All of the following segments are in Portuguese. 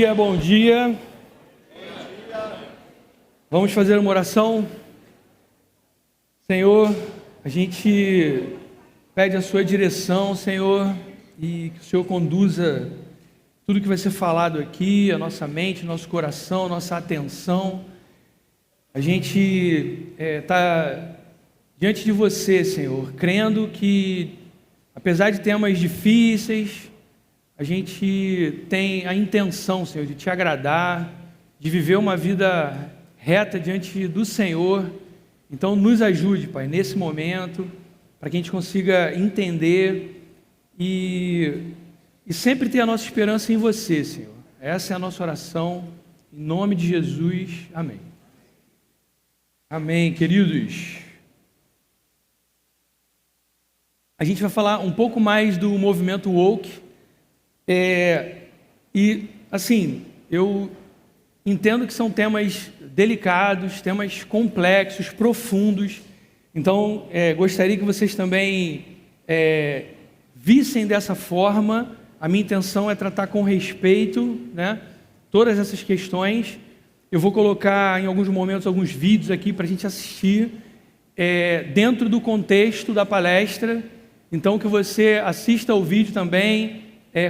Bom dia. Vamos fazer uma oração. Senhor, a gente pede a sua direção, Senhor, e que o Senhor conduza tudo que vai ser falado aqui, a nossa mente, nosso coração, nossa atenção. A gente está diante de você, Senhor, crendo que, apesar de temas difíceis, a gente tem a intenção, Senhor, de te agradar, de viver uma vida reta diante do Senhor. Então, nos ajude, Pai, nesse momento, para que a gente consiga entender e sempre ter a nossa esperança em você, Senhor. Essa é a nossa oração, em nome de Jesus. Amém. Amém, queridos. A gente vai falar um pouco mais do movimento woke. E assim, eu entendo que são temas delicados, temas complexos, profundos. Então, gostaria que vocês também vissem dessa forma. A minha intenção é tratar com respeito, né, todas essas questões. Eu vou colocar em alguns momentos alguns vídeos aqui para a gente assistir dentro do contexto da palestra. Então, que você assista ao vídeo também.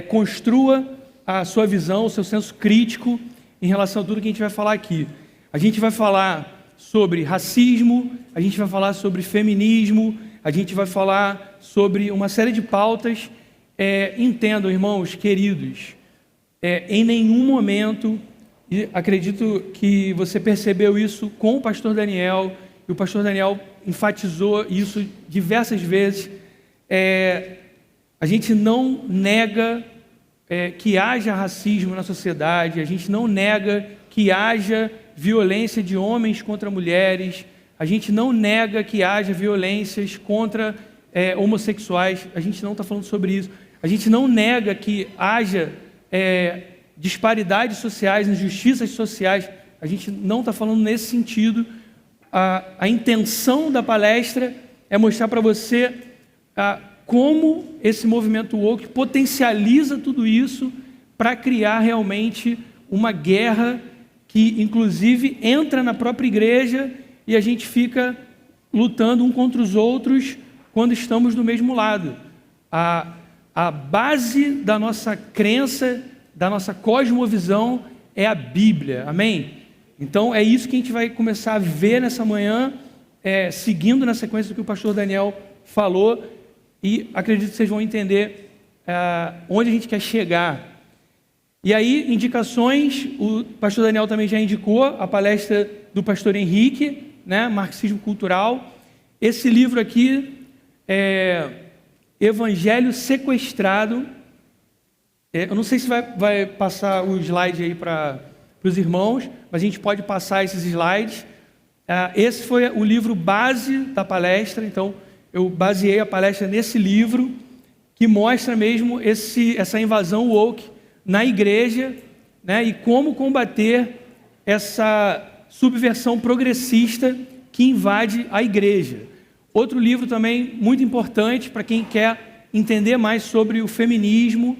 Construa a sua visão, o seu senso crítico em relação a tudo que a gente vai falar aqui. A gente vai falar sobre racismo, a gente vai falar sobre feminismo, a gente vai falar sobre uma série de pautas. Entendam, irmãos queridos, em nenhum momento, e acredito que você percebeu isso com o pastor Daniel, e o pastor Daniel enfatizou isso diversas vezes, a gente não nega que haja racismo na sociedade, a gente não nega que haja violência de homens contra mulheres, a gente não nega que haja violências contra homossexuais, a gente não está falando sobre isso, a gente não nega que haja disparidades sociais, injustiças sociais, a gente não está falando nesse sentido. A intenção da palestra é mostrar para você como esse movimento woke potencializa tudo isso para criar realmente uma guerra que, inclusive, entra na própria igreja e a gente fica lutando um contra os outros quando estamos do mesmo lado. A base da nossa crença, da nossa cosmovisão é a Bíblia, amém? Então, é isso que a gente vai começar a ver nessa manhã, seguindo na sequência do que o pastor Daniel falou. E acredito que vocês vão entender onde a gente quer chegar. E aí, indicações, o pastor Daniel também já indicou a palestra do pastor Henrique, né, Marxismo Cultural. Esse livro aqui é Evangelho Sequestrado. Eu não sei se vai passar o slide aí para os irmãos, mas a gente pode passar esses slides. Esse foi o livro base da palestra, então eu baseei a palestra nesse livro, que mostra mesmo essa invasão woke na igreja, né, e como combater essa subversão progressista que invade a igreja. Outro livro também muito importante para quem quer entender mais sobre o feminismo,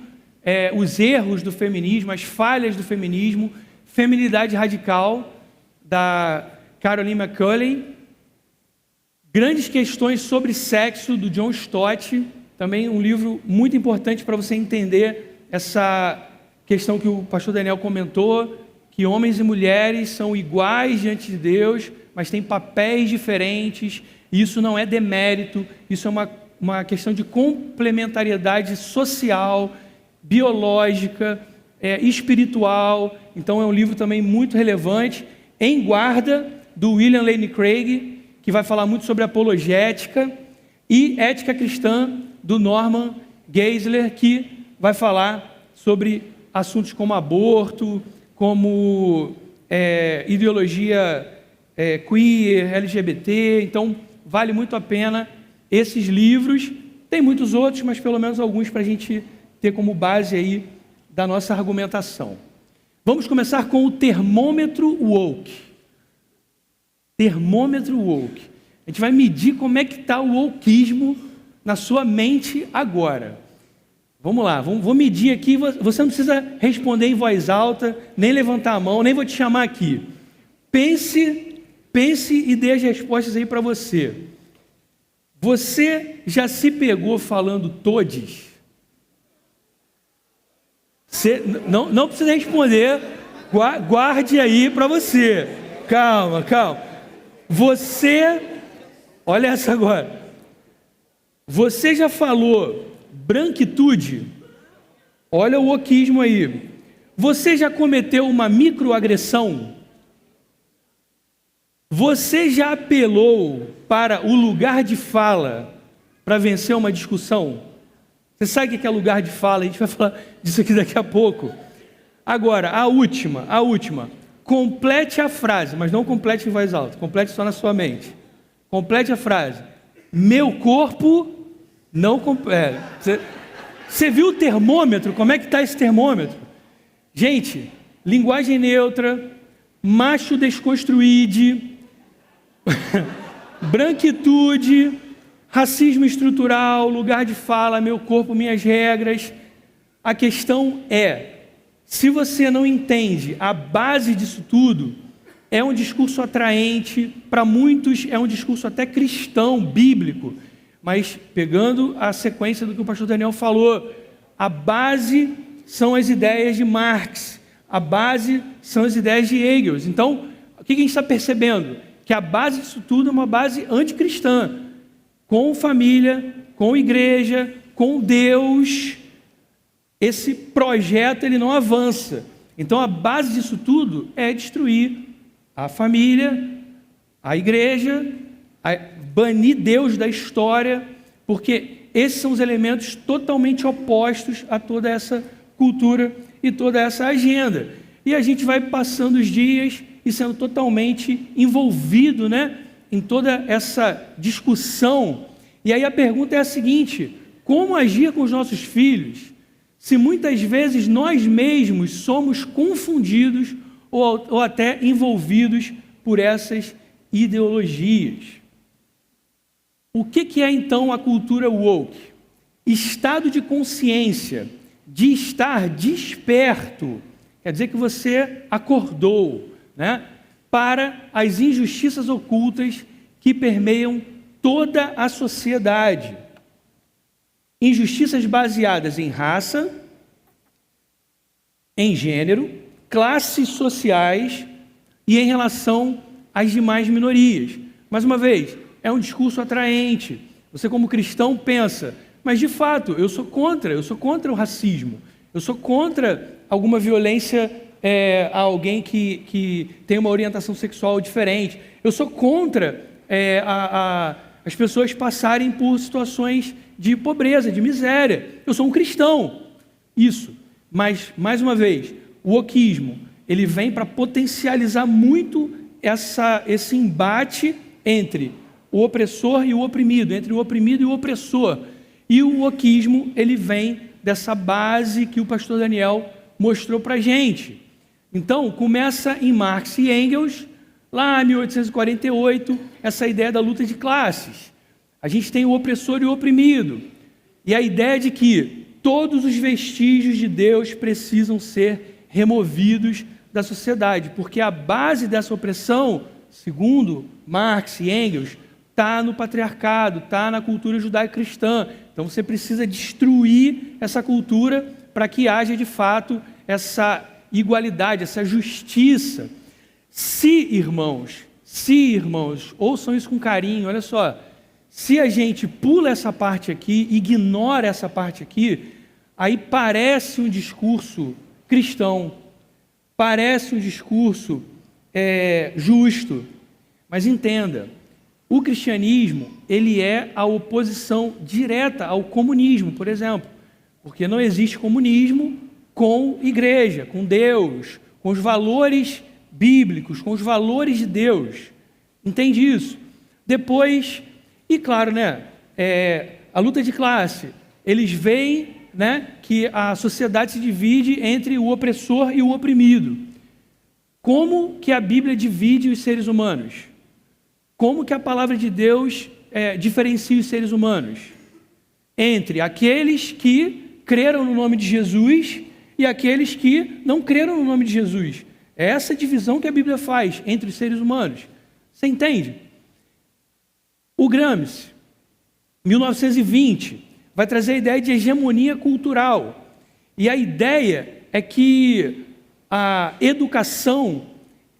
os erros do feminismo, as falhas do feminismo, Feminilidade Radical, da Caroline McCulley. Grandes Questões sobre Sexo, do John Stott, também um livro muito importante para você entender essa questão que o pastor Daniel comentou, que homens e mulheres são iguais diante de Deus, mas têm papéis diferentes, e isso não é demérito, isso é uma questão de complementariedade social, biológica, espiritual. Então é um livro também muito relevante. Em Guarda, do William Lane Craig, que vai falar muito sobre apologética, e Ética Cristã, do Norman Geisler, que vai falar sobre assuntos como aborto, como ideologia queer, LGBT. Então, vale muito a pena esses livros. Tem muitos outros, mas pelo menos alguns para a gente ter como base aí da nossa argumentação. Vamos começar com o termômetro woke. Termômetro woke. A gente vai medir como é que está o wokeismo na sua mente agora. Vamos lá, vou medir aqui. Você não precisa responder em voz alta, nem levantar a mão, nem vou te chamar aqui. Pense e dê as respostas aí para você. Você já se pegou falando todes? Você não precisa responder, guarde aí para você. Calma. Você, olha essa agora. Você já falou branquitude? Olha o oquismo aí. Você já cometeu uma microagressão? Você já apelou para o lugar de fala para vencer uma discussão? Você sabe o que é lugar de fala? A gente vai falar disso aqui daqui a pouco. Agora, a última. Complete a frase, mas não complete em voz alta. Complete só na sua mente. Complete a frase. Meu corpo não... Você viu o termômetro? Como é que está esse termômetro? Gente, linguagem neutra, macho desconstruído, branquitude, racismo estrutural, lugar de fala, meu corpo, minhas regras. A questão é, se você não entende a base disso tudo, é um discurso atraente, para muitos é um discurso até cristão, bíblico, mas pegando a sequência do que o pastor Daniel falou, a base são as ideias de Marx, a base são as ideias de Engels. Então, o que a gente está percebendo? Que a base disso tudo é uma base anticristã, com família, com igreja, com Deus. Esse projeto ele não avança. Então a base disso tudo é destruir a família, a igreja, banir Deus da história, porque esses são os elementos totalmente opostos a toda essa cultura e toda essa agenda. E a gente vai passando os dias e sendo totalmente envolvido, em toda essa discussão. E aí a pergunta é a seguinte: como agir com os nossos filhos, se muitas vezes nós mesmos somos confundidos ou até envolvidos por essas ideologias? O que é então a cultura woke? Estado de consciência, de estar desperto, quer dizer que você acordou, para as injustiças ocultas que permeiam toda a sociedade. Injustiças baseadas em raça, em gênero, classes sociais e em relação às demais minorias. Mais uma vez, é um discurso atraente. Você como cristão pensa, mas de fato, eu sou contra o racismo, eu sou contra alguma violência a alguém que tem uma orientação sexual diferente, eu sou contra as pessoas passarem por situações de pobreza, de miséria. Eu sou um cristão, isso. Mas, mais uma vez, o wokeismo, ele vem para potencializar muito esse embate entre o opressor e o oprimido, entre o oprimido e o opressor. E o wokeismo, ele vem dessa base que o pastor Daniel mostrou para a gente. Então, começa em Marx e Engels, lá em 1848, essa ideia da luta de classes. A gente tem o opressor e o oprimido. E a ideia de que todos os vestígios de Deus precisam ser removidos da sociedade, porque a base dessa opressão, segundo Marx e Engels, está no patriarcado, está na cultura judaico-cristã. Então você precisa destruir essa cultura para que haja de fato essa igualdade, essa justiça. Se irmãos, ouçam isso com carinho, olha só, se a gente pula essa parte aqui, ignora essa parte aqui, aí parece um discurso cristão, parece um discurso justo, mas entenda, o cristianismo, ele é a oposição direta ao comunismo, por exemplo, porque não existe comunismo com igreja, com Deus, com os valores bíblicos, com os valores de Deus. Entende isso? Depois, e claro, a luta de classe, eles veem, que a sociedade se divide entre o opressor e o oprimido. Como que a Bíblia divide os seres humanos? Como que a palavra de Deus diferencia os seres humanos? Entre aqueles que creram no nome de Jesus e aqueles que não creram no nome de Jesus. É essa divisão que a Bíblia faz entre os seres humanos. Você entende? O Gramsci, 1920, vai trazer a ideia de hegemonia cultural. E a ideia é que a educação,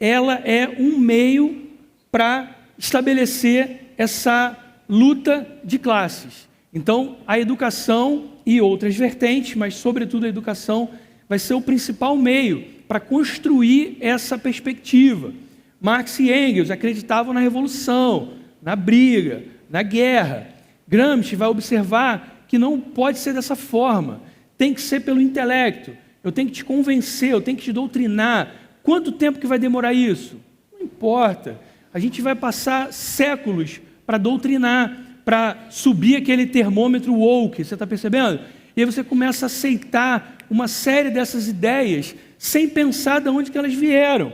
ela é um meio para estabelecer essa luta de classes. Então, a educação e outras vertentes, mas sobretudo a educação, vai ser o principal meio para construir essa perspectiva. Marx e Engels acreditavam na revolução, na briga, na guerra. Gramsci vai observar que não pode ser dessa forma. Tem que ser pelo intelecto. Eu tenho que te convencer, eu tenho que te doutrinar. Quanto tempo que vai demorar isso? Não importa. A gente vai passar séculos para doutrinar, para subir aquele termômetro woke, você está percebendo? E aí você começa a aceitar uma série dessas ideias sem pensar de onde que elas vieram.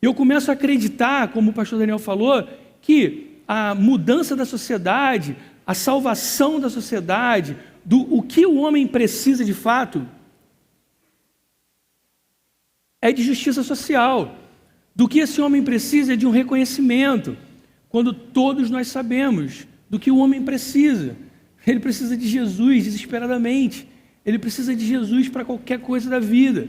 Eu começo a acreditar, como o pastor Daniel falou, que a mudança da sociedade, a salvação da sociedade, o que o homem precisa de fato, é de justiça social. Do que esse homem precisa é de um reconhecimento, quando todos nós sabemos do que o homem precisa. Ele precisa de Jesus desesperadamente. Ele precisa de Jesus para qualquer coisa da vida.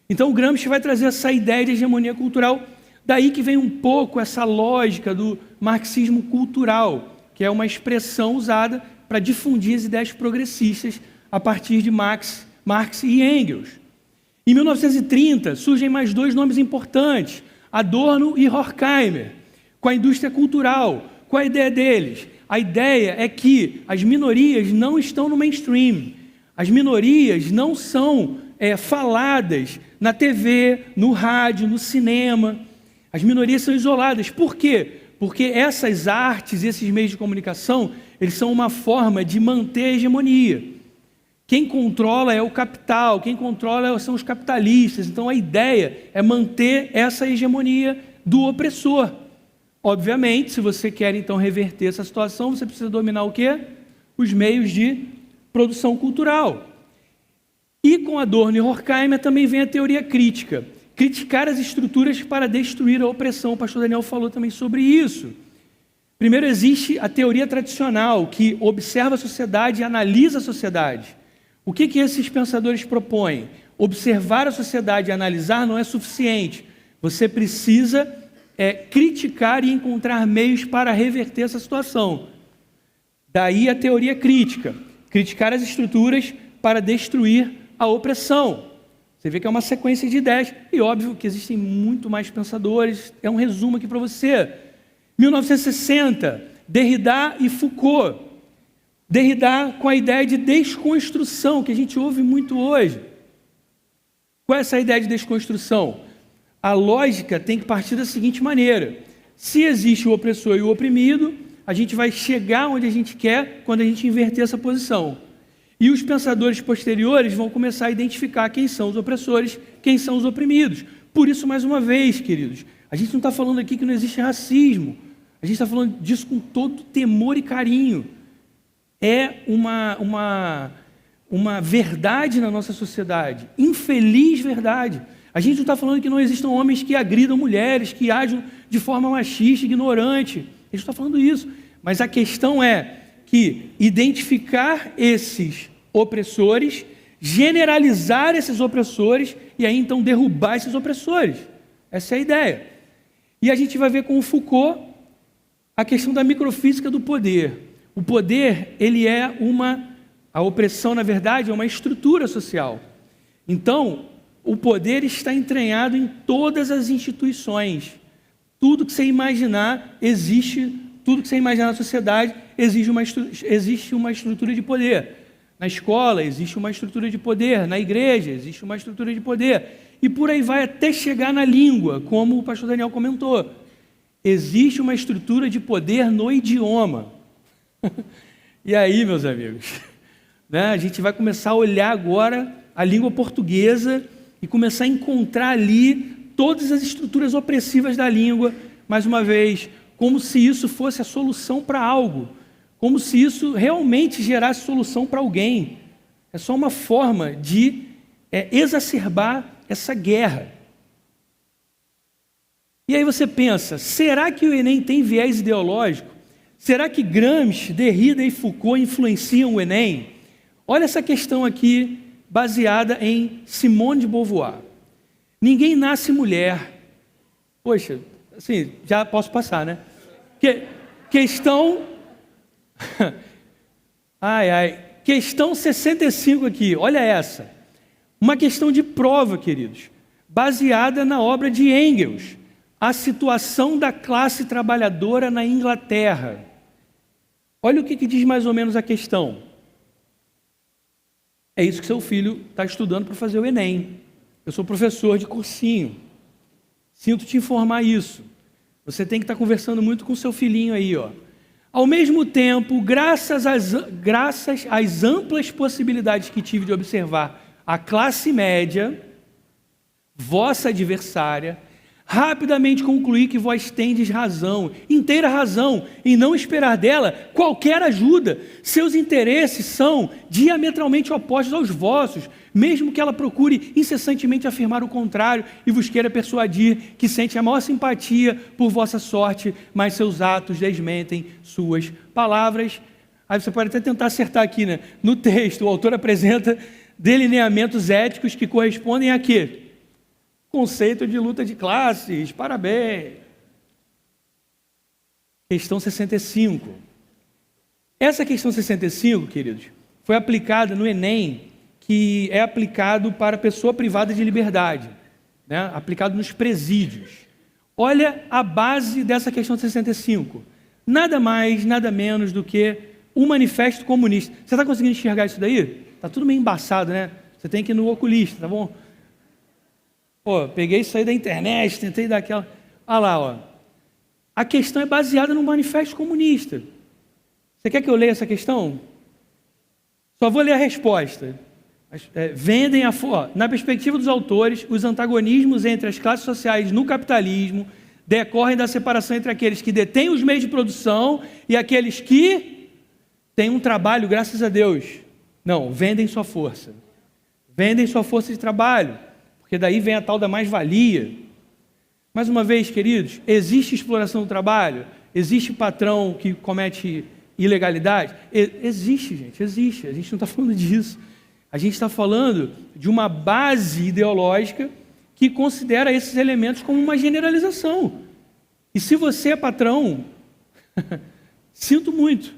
Então o Gramsci vai trazer essa ideia de hegemonia cultural, daí que vem um pouco essa lógica do marxismo cultural, que é uma expressão usada para difundir as ideias progressistas a partir de Marx e Engels. Em 1930 surgem mais dois nomes importantes, Adorno e Horkheimer, com a indústria cultural. Qual a ideia deles? A ideia é que as minorias não estão no mainstream, as minorias não são faladas na TV, no rádio, no cinema. As minorias são isoladas. Por quê? Porque essas artes, esses meios de comunicação, eles são uma forma de manter a hegemonia. Quem controla é o capital, quem controla são os capitalistas. Então a ideia é manter essa hegemonia do opressor. Obviamente, se você quer então reverter essa situação, você precisa dominar o quê? Os meios de produção cultural. E com Adorno e Horkheimer também vem a teoria crítica. Criticar as estruturas para destruir a opressão. O pastor Daniel falou também sobre isso. Primeiro existe a teoria tradicional, que observa a sociedade e analisa a sociedade. O que esses pensadores propõem? Observar a sociedade e analisar não é suficiente. Você precisa criticar e encontrar meios para reverter essa situação. Daí a teoria crítica. Criticar as estruturas para destruir a opressão. Você vê que é uma sequência de ideias. E óbvio que existem muito mais pensadores. É um resumo aqui para você. 1960, Derrida e Foucault. Derrida com a ideia de desconstrução, que a gente ouve muito hoje. Qual é essa ideia de desconstrução? A lógica tem que partir da seguinte maneira: se existe o opressor e o oprimido, a gente vai chegar onde a gente quer quando a gente inverter essa posição. E os pensadores posteriores vão começar a identificar quem são os opressores, quem são os oprimidos. Por isso, mais uma vez, queridos, a gente não está falando aqui que não existe racismo. A gente está falando disso com todo temor e carinho. É uma verdade na nossa sociedade, infeliz verdade. A gente não está falando que não existam homens que agridam mulheres, que agem de forma machista, ignorante. A gente não está falando isso. Mas a questão é que identificar esses opressores, generalizar esses opressores e aí então derrubar esses opressores. Essa é a ideia. E a gente vai ver com o Foucault a questão da microfísica do poder. O poder, a opressão, na verdade, é uma estrutura social. Então, o poder está entranhado em todas as instituições. Tudo que você imaginar existe, tudo que você imaginar na sociedade existe uma estrutura de poder. Na escola existe uma estrutura de poder, na igreja existe uma estrutura de poder. E por aí vai até chegar na língua, como o pastor Daniel comentou. Existe uma estrutura de poder no idioma. E aí, meus amigos, a gente vai começar a olhar agora a língua portuguesa e começar a encontrar ali todas as estruturas opressivas da língua, mais uma vez, como se isso fosse a solução para algo, como se isso realmente gerasse solução para alguém. É só uma forma de exacerbar essa guerra. E aí você pensa, será que o Enem tem viés ideológico? Será que Gramsci, Derrida e Foucault influenciam o Enem? Olha essa questão aqui, baseada em Simone de Beauvoir. Ninguém nasce mulher. Poxa, assim, já posso passar, né? Questão... Questão 65 aqui, olha essa. Uma questão de prova, queridos, baseada na obra de Engels, A Situação da Classe Trabalhadora na Inglaterra. Olha o que diz mais ou menos a questão. É isso que seu filho está estudando para fazer o Enem. Eu sou professor de cursinho. Sinto te informar isso. Você tem que estar conversando muito com seu filhinho aí, ó. Ao mesmo tempo, graças às amplas possibilidades que tive de observar a classe média, vossa adversária, rapidamente concluí que vós tendes razão, inteira razão, em não esperar dela qualquer ajuda. Seus interesses são diametralmente opostos aos vossos, mesmo que ela procure incessantemente afirmar o contrário e vos queira persuadir que sente a maior simpatia por vossa sorte, mas seus atos desmentem suas palavras. Aí você pode até tentar acertar aqui, né? No texto, o autor apresenta delineamentos éticos que correspondem a quê? Conceito de luta de classes, parabéns. Questão 65. Essa questão 65, queridos, foi aplicada no Enem, que é aplicado para pessoa privada de liberdade, né? Aplicado nos presídios. Olha a base dessa questão 65. Nada mais, nada menos do que um manifesto comunista. Você está conseguindo enxergar isso daí? Está tudo meio embaçado, né? Você tem que ir no oculista, tá bom? Pô, peguei isso aí da internet, tentei dar aquela... Olha lá, ó. A questão é baseada no manifesto comunista. Você quer que eu leia essa questão? Só vou ler a resposta. Vendem a... Na perspectiva dos autores, os antagonismos entre as classes sociais no capitalismo decorrem da separação entre aqueles que detêm os meios de produção e aqueles que têm um trabalho, graças a Deus. Não, vendem sua força. Vendem sua força de trabalho. Porque daí vem a tal da mais-valia. Mais uma vez, queridos, existe exploração do trabalho? Existe patrão que comete ilegalidade? Existe, gente, existe. A gente não está falando disso. A gente está falando de uma base ideológica que considera esses elementos como uma generalização. E se você é patrão, sinto muito,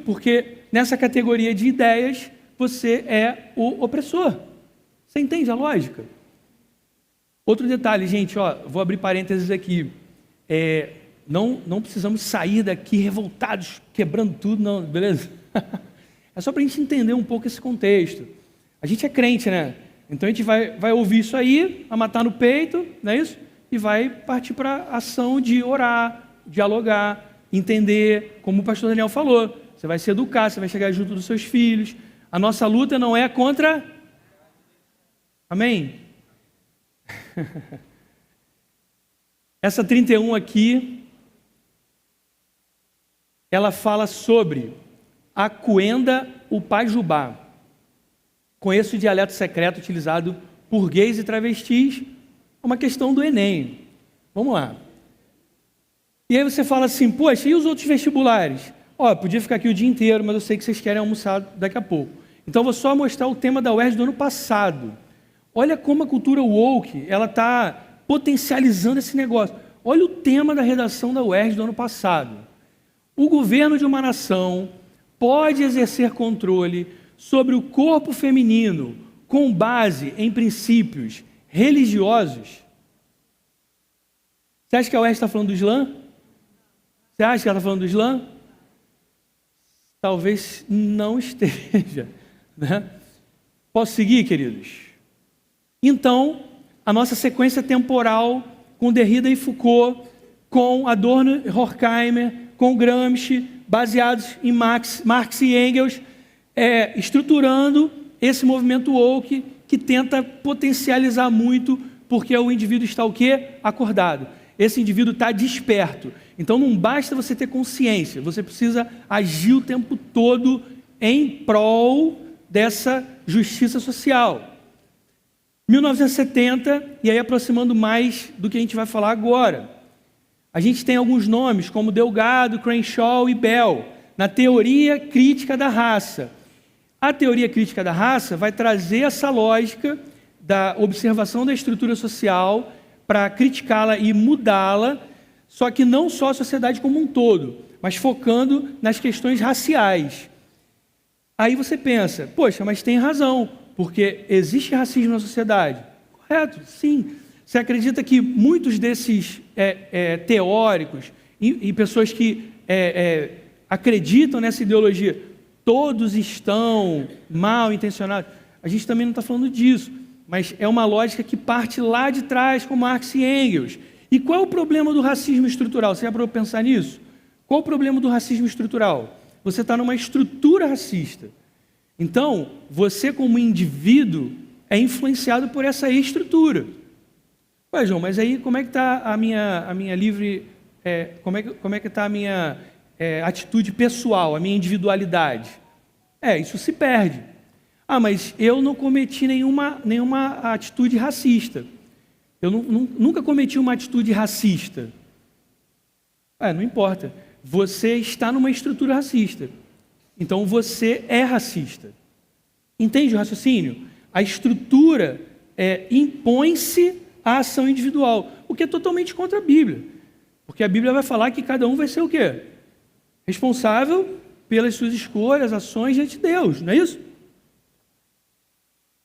porque nessa categoria de ideias, você é o opressor. Você entende a lógica? Outro detalhe, gente, ó, vou abrir parênteses aqui. Não precisamos sair daqui revoltados, quebrando tudo, não, beleza? É só para a gente entender um pouco esse contexto. A gente é crente, né? Então a gente vai ouvir isso aí, a matar no peito, não é isso? E vai partir para a ação de orar, dialogar, entender, como o pastor Daniel falou. Você vai se educar, você vai chegar junto dos seus filhos. A nossa luta não é contra... Amém? Essa 31 aqui, ela fala sobre a Cuenda Upajubá. Conheço o dialeto secreto utilizado por gays e travestis, é uma questão do Enem. Vamos lá. E aí você fala assim, poxa, e os outros vestibulares? Ó, podia ficar aqui o dia inteiro, mas eu sei que vocês querem almoçar daqui a pouco. Então eu vou só mostrar o tema da UERJ do ano passado. Olha como a cultura woke, ela está potencializando esse negócio. Olha o tema da redação da UERJ do ano passado. O governo de uma nação pode exercer controle sobre o corpo feminino com base em princípios religiosos. Você acha que a UERJ está falando do Islã? Você acha que ela está falando do Islã? Talvez não esteja, né? Posso seguir, queridos? Então, a nossa sequência temporal com Derrida e Foucault, com Adorno e Horkheimer, com Gramsci, baseados em Marx e Engels, estruturando esse movimento woke que tenta potencializar muito, porque o indivíduo está o quê? Acordado. Esse indivíduo está desperto. Então não basta você ter consciência, você precisa agir o tempo todo em prol dessa justiça social. 1970, e aí aproximando mais do que a gente vai falar agora. A gente tem alguns nomes, como Delgado, Crenshaw e Bell, na teoria crítica da raça. A teoria crítica da raça vai trazer essa lógica da observação da estrutura social para criticá-la e mudá-la, só que não só a sociedade como um todo, mas focando nas questões raciais. Aí você pensa, poxa, mas tem razão, porque existe racismo na sociedade. Correto, sim. Você acredita que muitos desses teóricos e pessoas que acreditam nessa ideologia, todos estão mal intencionados? A gente também não está falando disso, mas é uma lógica que parte lá de trás com Marx e Engels. E qual é o problema do racismo estrutural? Você já parou para pensar nisso? Qual o problema do racismo estrutural? Você está numa estrutura racista. Então, você como indivíduo é influenciado por essa estrutura. Ué, João, mas aí como é que está a minha livre... como é que está a minha atitude pessoal, a minha individualidade? Isso se perde. Ah, mas eu não cometi nenhuma atitude racista. Eu nunca cometi uma atitude racista. Não importa. Você está numa estrutura racista. Então você é racista. Entende o raciocínio? A estrutura impõe-se à ação individual, o que é totalmente contra a Bíblia. Porque a Bíblia vai falar que cada um vai ser o quê? Responsável pelas suas escolhas, ações diante de Deus, não é isso?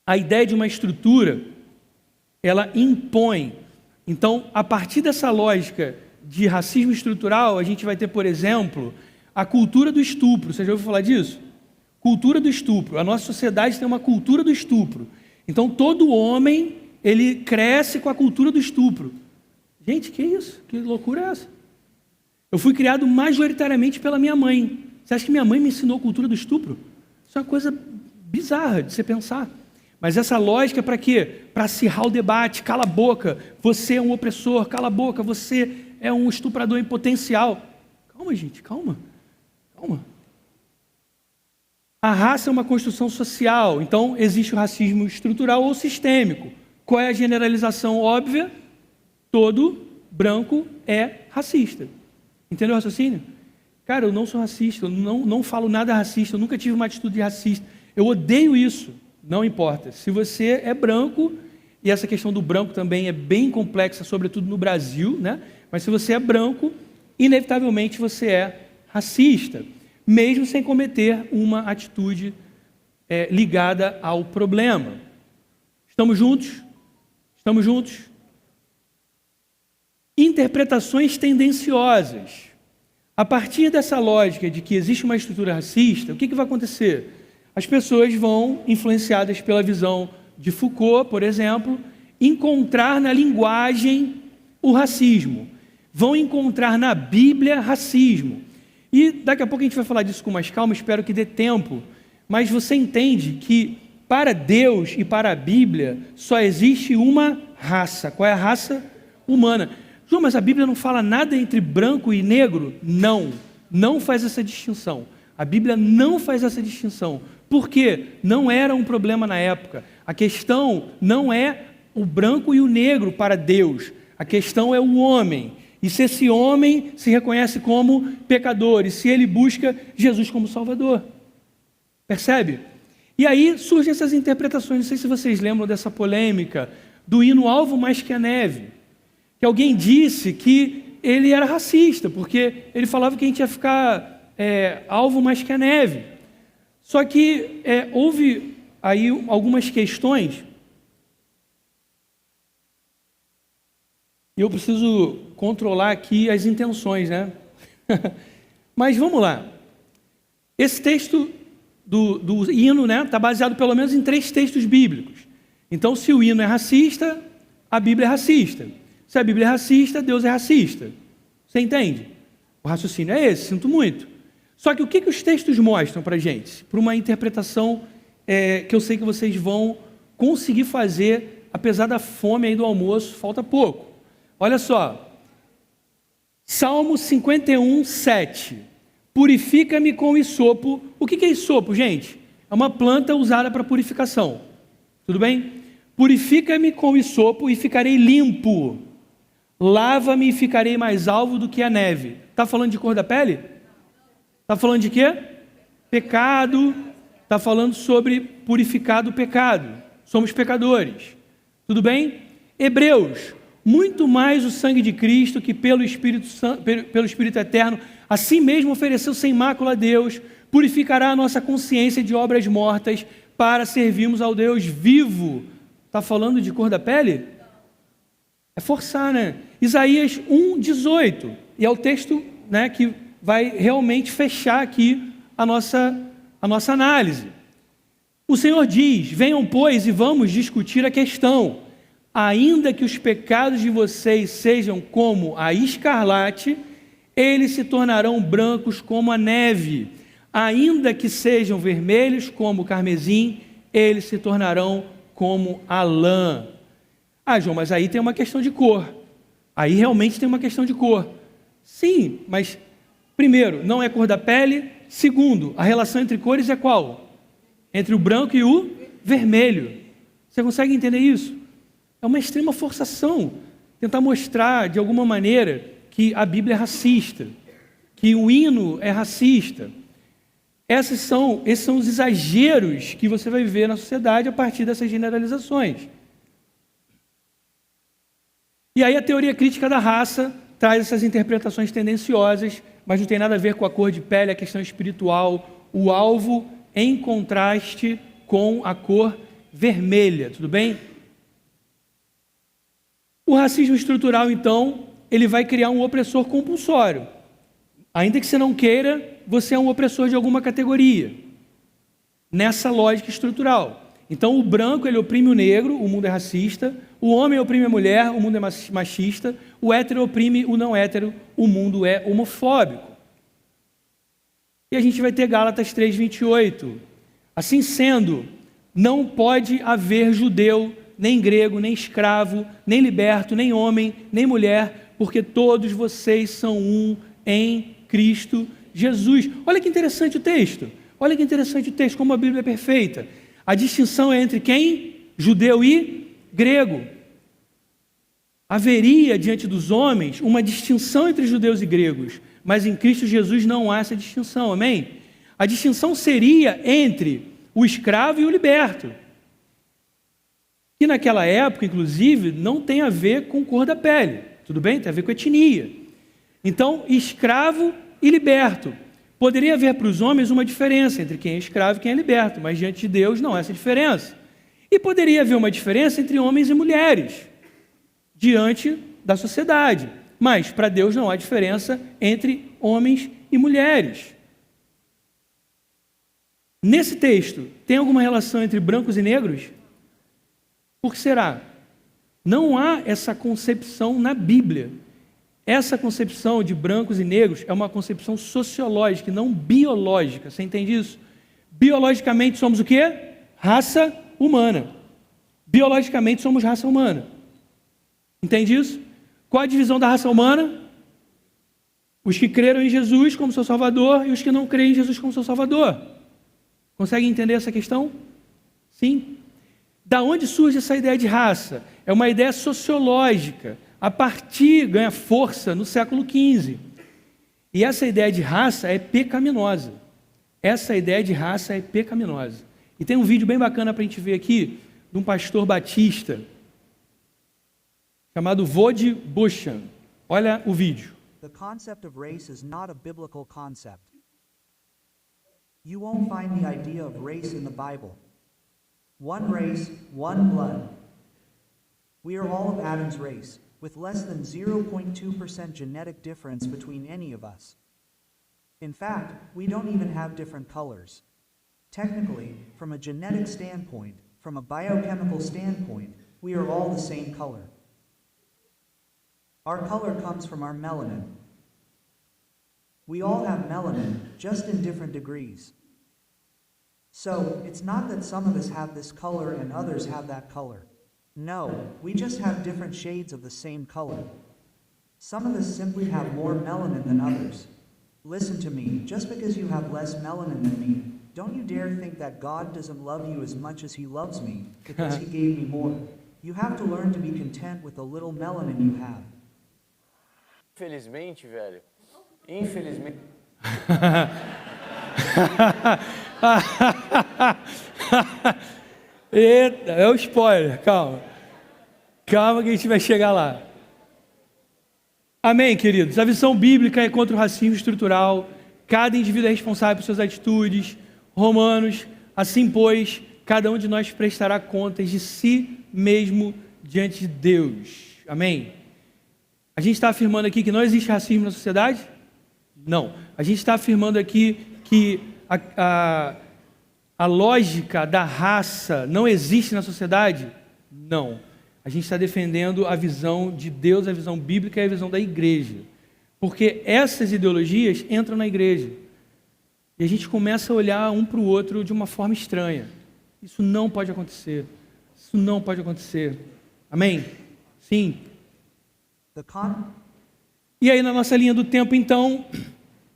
A ideia de uma estrutura, ela impõe. Então, a partir dessa lógica de racismo estrutural, a gente vai ter, por exemplo, a cultura do estupro. Você já ouviu falar disso? Cultura do estupro. A nossa sociedade tem uma cultura do estupro. Então, todo homem, ele cresce com a cultura do estupro. Gente, que isso? Que loucura é essa? Eu fui criado majoritariamente pela minha mãe. Você acha que minha mãe me ensinou a cultura do estupro? Isso é uma coisa bizarra de você pensar. Mas essa lógica é para quê? Para acirrar o debate. Cala a boca, você é um opressor. Cala a boca, você é um estuprador em potencial. Calma, gente, calma. A raça é uma construção social, então existe o racismo estrutural ou sistêmico. Qual é a generalização óbvia? Todo branco é racista. Entendeu o raciocínio? Cara, eu não sou racista, eu não falo nada racista, eu nunca tive uma atitude racista. Eu odeio isso. Não importa. Se você é branco, e essa questão do branco também é bem complexa, sobretudo no Brasil, né? Mas se você é branco, inevitavelmente você é racista, mesmo sem cometer uma atitude ligada ao problema. Estamos juntos? Estamos juntos? Interpretações tendenciosas. A partir dessa lógica de que existe uma estrutura racista, o que vai acontecer? As pessoas vão, influenciadas pela visão de Foucault, por exemplo, encontrar na linguagem o racismo. Vão encontrar na Bíblia racismo. E daqui a pouco a gente vai falar disso com mais calma, espero que dê tempo. Mas você entende que para Deus e para a Bíblia só existe uma raça. Qual é a raça? Humana. João, mas a Bíblia não fala nada entre branco e negro? Não faz essa distinção. A Bíblia não faz essa distinção. Por quê? Não era um problema na época. A questão não é o branco e o negro para Deus. A questão é o homem. E se esse homem se reconhece como pecador, e se ele busca Jesus como Salvador. Percebe? E aí surgem essas interpretações. Não sei se vocês lembram dessa polêmica do hino Alvo Mais Que a Neve. Que alguém disse que ele era racista, porque ele falava que a gente ia ficar alvo mais que a neve. Só que houve aí algumas questões, e eu preciso controlar aqui as intenções, né? Mas vamos lá. Esse texto do hino, né, está baseado pelo menos em 3 textos bíblicos. Então, se o hino é racista, a Bíblia é racista. Se a Bíblia é racista, Deus é racista. Você entende? O raciocínio é esse, sinto muito. Só que o que os textos mostram para a gente? Para uma interpretação que eu sei que vocês vão conseguir fazer, apesar da fome aí do almoço, falta pouco. Olha só. Salmo 51, 7. Purifica-me com hisopo. O que é hisopo, gente? é uma planta usada para purificação. Tudo bem? Purifica-me com hisopo e ficarei limpo. Lava-me e ficarei mais alvo do que a neve. Está falando de cor da pele? Está falando de quê? Pecado. Está falando sobre purificar do pecado. Somos pecadores. Tudo bem? Hebreus. Muito mais o sangue de Cristo, que pelo Espírito eterno, assim mesmo ofereceu sem mácula a Deus, purificará a nossa consciência de obras mortas para servirmos ao Deus vivo. Está falando de cor da pele? É forçar, né? Isaías 1,18. E é o texto, né, que vai realmente fechar aqui a nossa análise. O Senhor diz: venham, pois, e vamos discutir a questão. Ainda que os pecados de vocês sejam como a escarlate, eles se tornarão brancos como a neve. Ainda que sejam vermelhos como o carmesim, eles se tornarão como a lã. Ah, João, mas aí tem uma questão de cor. Aí realmente tem uma questão de cor. Sim, mas primeiro, não é cor da pele. Segundo, a relação entre cores é qual? Entre o branco e o vermelho. Você consegue entender isso? É uma extrema forçação tentar mostrar de alguma maneira que a Bíblia é racista, que o hino é racista. Esses são os exageros que você vai ver na sociedade a partir dessas generalizações. E aí a teoria crítica da raça traz essas interpretações tendenciosas, mas não tem nada a ver com a cor de pele, a questão espiritual, o alvo em contraste com a cor vermelha, tudo bem? O racismo estrutural, então, ele vai criar um opressor compulsório. Ainda que você não queira, você é um opressor de alguma categoria, nessa lógica estrutural. Então, o branco, ele oprime o negro, o mundo é racista. O homem oprime a mulher, o mundo é machista. O hétero oprime o não hétero, o mundo é homofóbico. E a gente vai ter Gálatas 3:28. Assim sendo, não pode haver judeu, nem grego, nem escravo, nem liberto, nem homem, nem mulher, porque todos vocês são um em Cristo Jesus. Olha que interessante o texto. Olha que interessante o texto, como a Bíblia é perfeita. A distinção é entre quem? Judeu e grego. Haveria diante dos homens uma distinção entre judeus e gregos, mas em Cristo Jesus não há essa distinção, amém? A distinção seria entre o escravo e o liberto, que naquela época, inclusive, não tem a ver com cor da pele, tudo bem? Tem a ver com etnia. Então, escravo e liberto. Poderia haver para os homens uma diferença entre quem é escravo e quem é liberto, mas diante de Deus não há essa diferença. E poderia haver uma diferença entre homens e mulheres, diante da sociedade. Mas para Deus não há diferença entre homens e mulheres. Nesse texto, tem alguma relação entre brancos e negros? Por que será? Não há essa concepção na Bíblia. Essa concepção de brancos e negros é uma concepção sociológica, não biológica. Você entende isso? Biologicamente somos o quê? Raça humana. Biologicamente somos raça humana. Entende isso? Qual a divisão da raça humana? Os que creram em Jesus como seu Salvador e os que não creem em Jesus como seu Salvador. Consegue entender essa questão? Sim. Da onde surge essa ideia de raça? É uma ideia sociológica. Ganha força no século XV. E essa ideia de raça é pecaminosa. Essa ideia de raça é pecaminosa. E tem um vídeo bem bacana para a gente ver aqui, de um pastor batista, chamado Vode Buchan. Olha o vídeo. The concept of race is not a biblical concept. You won't find the idea of race in the Bible. One race, one blood. We are all of Adam's race, with less than 0.2% genetic difference between any of us. In fact, we don't even have different colors. Technically, from a genetic standpoint, from a biochemical standpoint, we are all the same color. Our color comes from our melanin. We all have melanin, just in different degrees. So, it's not that some of us have this color and others have that color. No, we just have different shades of the same color. Some of us simply have more melanin than others. Listen to me, just because you have less melanin than me, Don't you dare think that God doesn't love you as much as he loves me, because he gave me more. You have to learn to be content with the little melanin you have. Infelizmente, velho. Infelizmente. Eita, é o spoiler, calma. Calma que a gente vai chegar lá. Amém, queridos? A visão bíblica é contra o racismo estrutural. Cada indivíduo é responsável por suas atitudes. Romanos, assim pois, cada um de nós prestará contas de si mesmo diante de Deus. Amém? A gente está afirmando aqui que não existe racismo na sociedade? Não. A gente está afirmando aqui que a lógica da raça não existe na sociedade? Não. A gente está defendendo a visão de Deus, a visão bíblica e a visão da igreja. Porque essas ideologias entram na igreja. E a gente começa a olhar um para o outro de uma forma estranha. Isso não pode acontecer. Isso não pode acontecer. Amém? Sim. E aí na nossa linha do tempo, então,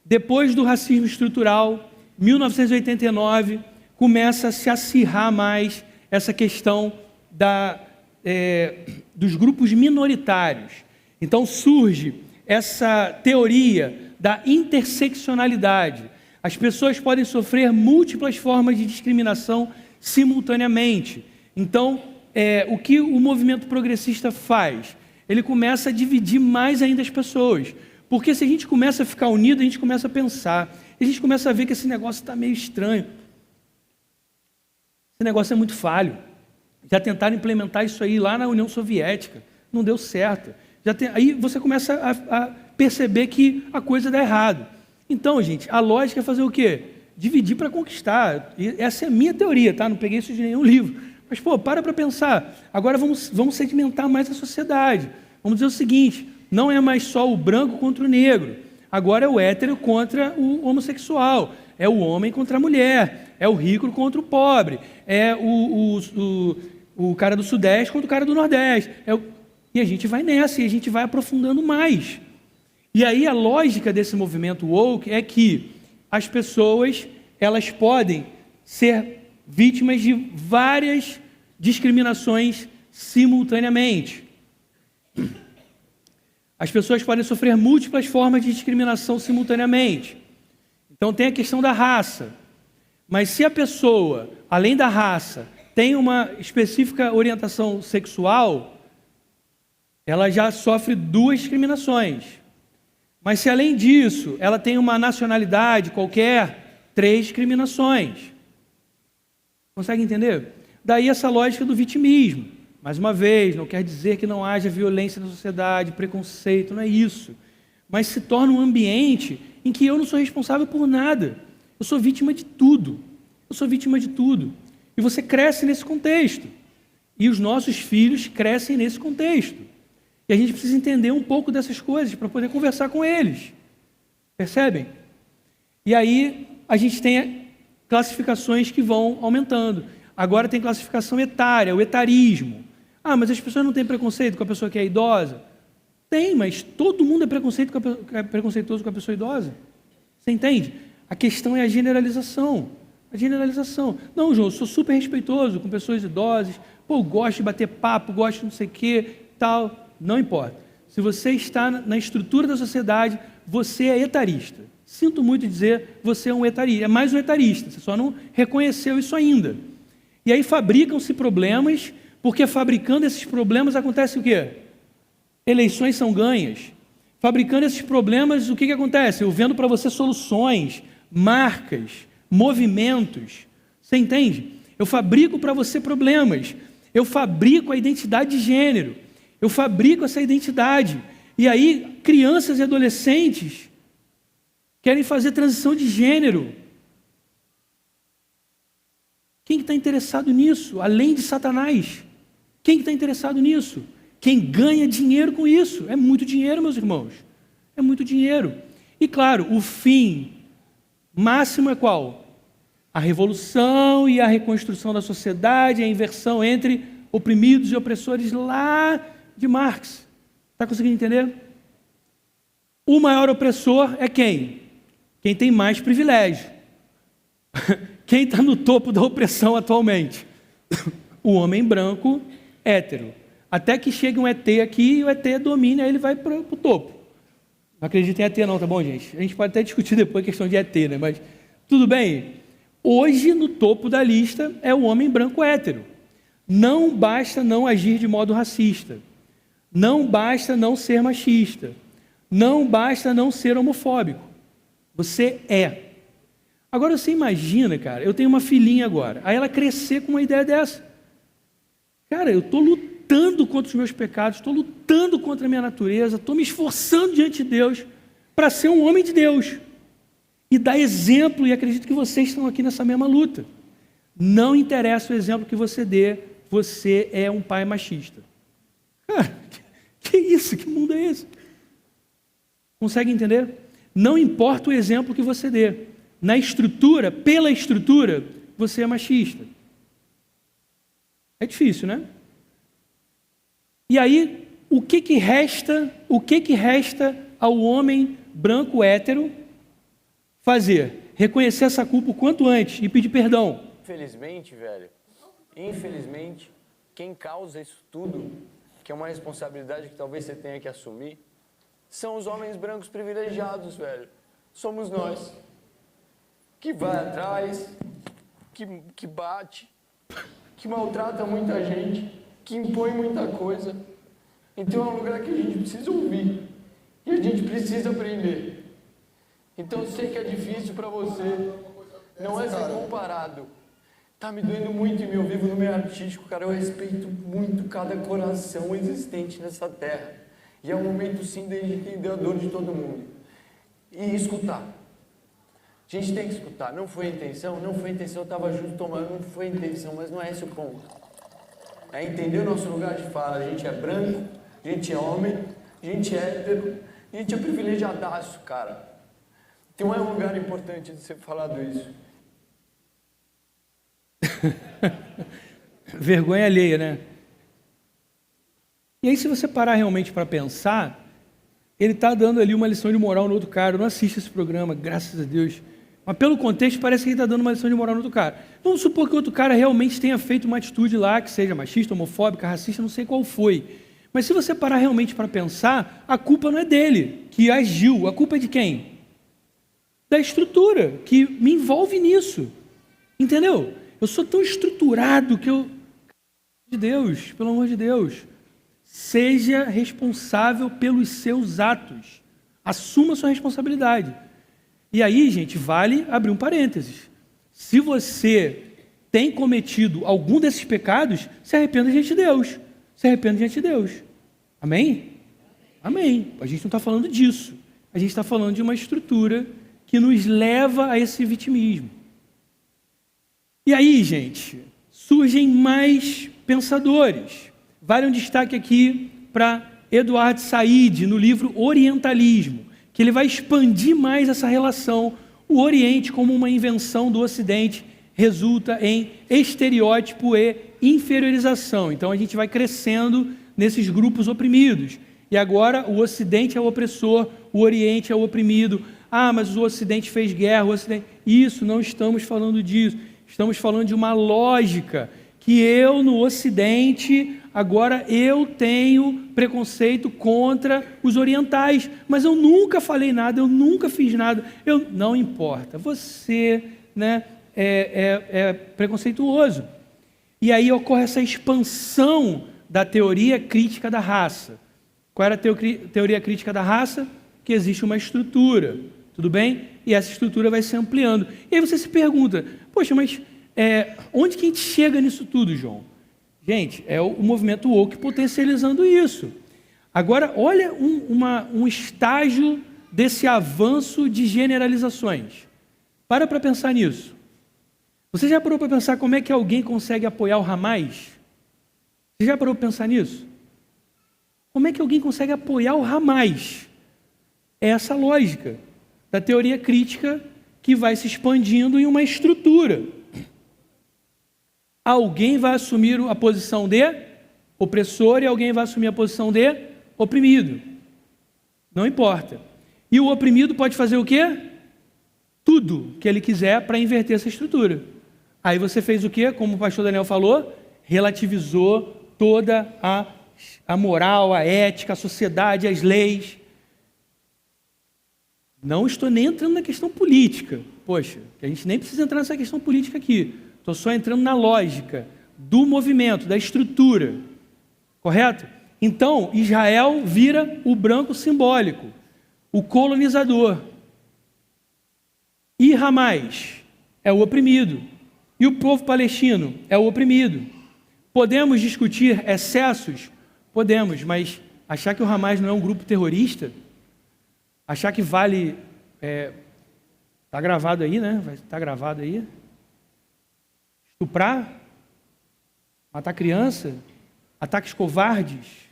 depois do racismo estrutural, 1989, começa a se acirrar mais essa questão dos grupos minoritários. Então surge essa teoria da interseccionalidade. As pessoas podem sofrer múltiplas formas de discriminação simultaneamente. Então, o que o movimento progressista faz? Ele começa a dividir mais ainda as pessoas. Porque se a gente começa a ficar unido, a gente começa a pensar. A gente começa a ver que esse negócio está meio estranho. Esse negócio é muito falho. Já tentaram implementar isso aí lá na União Soviética. Não deu certo. Aí você começa a perceber que a coisa dá errado. Então, gente, a lógica é fazer o quê? Dividir para conquistar. E essa é a minha teoria, tá? Não peguei isso de nenhum livro. Mas, para pensar. Agora vamos sedimentar mais a sociedade. Vamos dizer o seguinte, não é mais só o branco contra o negro. Agora é o hétero contra o homossexual. É o homem contra a mulher. É o rico contra o pobre. É o cara do Sudeste contra o cara do Nordeste. E a gente vai nessa, e a gente vai aprofundando mais. E aí a lógica desse movimento woke é que as pessoas, elas podem ser vítimas de várias discriminações simultaneamente. As pessoas podem sofrer múltiplas formas de discriminação simultaneamente. Então tem a questão da raça. Mas se a pessoa, além da raça, tem uma específica orientação sexual, ela já sofre 2 discriminações. Mas se além disso, ela tem uma nacionalidade qualquer, 3 discriminações. Consegue entender? Daí essa lógica do vitimismo. Mais uma vez, não quer dizer que não haja violência na sociedade, preconceito, não é isso. Mas se torna um ambiente em que eu não sou responsável por nada. Eu sou vítima de tudo. Eu sou vítima de tudo. E você cresce nesse contexto. E os nossos filhos crescem nesse contexto. E a gente precisa entender um pouco dessas coisas para poder conversar com eles. Percebem? E aí a gente tem classificações que vão aumentando. Agora tem classificação etária, o etarismo. Ah, mas as pessoas não têm preconceito com a pessoa que é idosa? Tem, mas todo mundo é preconceituoso com a pessoa idosa. Você entende? A questão é a generalização. A generalização. Não, João, eu sou super respeitoso com pessoas idosas. Pô, gosto de bater papo, gosto de não sei o quê, tal. Não importa. Se você está na estrutura da sociedade, você é etarista. Sinto muito dizer, você é um etarista. É mais um etarista. Você só não reconheceu isso ainda. E aí fabricam-se problemas, porque fabricando esses problemas acontece o quê? Eleições são ganhas. Fabricando esses problemas, o que acontece? Eu vendo para você soluções, marcas, movimentos. Você entende? Eu fabrico para você problemas. Eu fabrico a identidade de gênero. Eu fabrico essa identidade. E aí, crianças e adolescentes querem fazer transição de gênero. Quem está interessado nisso? Além de Satanás. Quem está interessado nisso? Quem ganha dinheiro com isso? É muito dinheiro, meus irmãos. É muito dinheiro. E claro, o fim máximo é qual? A revolução e a reconstrução da sociedade, a inversão entre oprimidos e opressores lá de Marx. Está conseguindo entender? O maior opressor é quem? Quem tem mais privilégio. quem está no topo da opressão atualmente? O homem branco hétero. Até que chegue um ET aqui e o ET domine, aí ele vai para o topo. Não acredito em ET não, tá bom, gente? A gente pode até discutir depois a questão de ET, né? Mas tudo bem. Hoje, no topo da lista, é o homem branco hétero. Não basta não agir de modo racista. Não basta não ser machista. Não basta não ser homofóbico. Você é. Agora você imagina, cara, eu tenho uma filhinha agora, aí ela crescer com uma ideia dessa. Cara, eu estou lutando contra os meus pecados, estou lutando contra a minha natureza, estou me esforçando diante de Deus para ser um homem de Deus. E dar exemplo, e acredito que vocês estão aqui nessa mesma luta. Não interessa o exemplo que você dê, você é um pai machista. Cara, que isso? Que mundo é esse? Consegue entender? Não importa o exemplo que você dê. Na estrutura, pela estrutura, você é machista. É difícil, né? E aí, o que resta ao homem branco hétero fazer? Reconhecer essa culpa o quanto antes e pedir perdão. Infelizmente, velho, quem causa isso tudo, que é uma responsabilidade que talvez você tenha que assumir, são os homens brancos privilegiados, velho. Somos nós. Que vai atrás, que bate, que maltrata muita gente, que impõe muita coisa. Então é um lugar que a gente precisa ouvir e a gente precisa aprender. Então eu sei que é difícil para você, não é ser comparado. Tá me doendo muito em meu vivo no meio artístico, cara. Eu respeito muito cada coração existente nessa terra. E é um momento sim de entender a dor de todo mundo. E escutar. A gente tem que escutar. Não foi a intenção, eu estava junto tomando, não foi a intenção, mas não é esse o ponto. É entender o nosso lugar de fala. A gente é branco, a gente é homem, a gente é hétero, a gente é privilegiadaço, cara. Então é um lugar importante de ser falado isso. Vergonha alheia, né? E aí, se você parar realmente para pensar, ele está dando ali uma lição de moral no outro cara. Eu não assisto esse programa, graças a Deus. Mas pelo contexto, parece que ele está dando uma lição de moral no outro cara. Vamos supor que o outro cara realmente tenha feito uma atitude lá, que seja machista, homofóbica, racista, não sei qual foi. Mas se você parar realmente para pensar, a culpa não é dele, que agiu. A culpa é de quem? Da estrutura, que me envolve nisso. Entendeu? Eu sou tão estruturado que eu... de Deus, pelo amor de Deus, seja responsável pelos seus atos. Assuma a sua responsabilidade. E aí, gente, vale abrir um parênteses. Se você tem cometido algum desses pecados, se arrependa diante de Deus. Se arrependa diante de Deus. Amém? Amém. A gente não está falando disso. A gente está falando de uma estrutura que nos leva a esse vitimismo. E aí, gente, surgem mais pensadores. Vale um destaque aqui para Edward Said, no livro Orientalismo, que ele vai expandir mais essa relação. O Oriente, como uma invenção do Ocidente, resulta em estereótipo e inferiorização. Então, a gente vai crescendo nesses grupos oprimidos. E agora, o Ocidente é o opressor, o Oriente é o oprimido. Ah, mas o Ocidente fez guerra, o Ocidente... Isso, não estamos falando disso. Estamos falando de uma lógica que eu, no Ocidente, agora eu tenho preconceito contra os orientais, mas eu nunca falei nada, eu nunca fiz nada, não importa, você, né, é preconceituoso. E aí ocorre essa expansão da teoria crítica da raça. Qual era a teoria crítica da raça? Que existe uma estrutura, tudo bem? E essa estrutura vai se ampliando. E aí você se pergunta, poxa, mas onde que a gente chega nisso tudo, João? Gente, é o movimento woke potencializando isso. Agora, olha um estágio desse avanço de generalizações. Para pensar nisso. Você já parou para pensar como é que alguém consegue apoiar o Hamas? Você já parou para pensar nisso? Como é que alguém consegue apoiar o Hamas? É essa lógica da teoria crítica que vai se expandindo em uma estrutura. Alguém vai assumir a posição de opressor e alguém vai assumir a posição de oprimido. Não importa. E o oprimido pode fazer o quê? Tudo que ele quiser para inverter essa estrutura. Aí você fez o quê? Como o pastor Daniel falou, relativizou toda a moral, a ética, a sociedade, as leis. Não estou nem entrando na questão política. Poxa, a gente nem precisa entrar nessa questão política aqui. Estou só entrando na lógica do movimento, da estrutura. Correto? Então, Israel vira o branco simbólico, o colonizador. E Hamas é o oprimido. E o povo palestino é o oprimido. Podemos discutir excessos? Podemos, mas achar que o Hamas não é um grupo terrorista, achar que vale... Está gravado aí, né? Está gravado aí. Estuprar, matar criança, ataques covardes.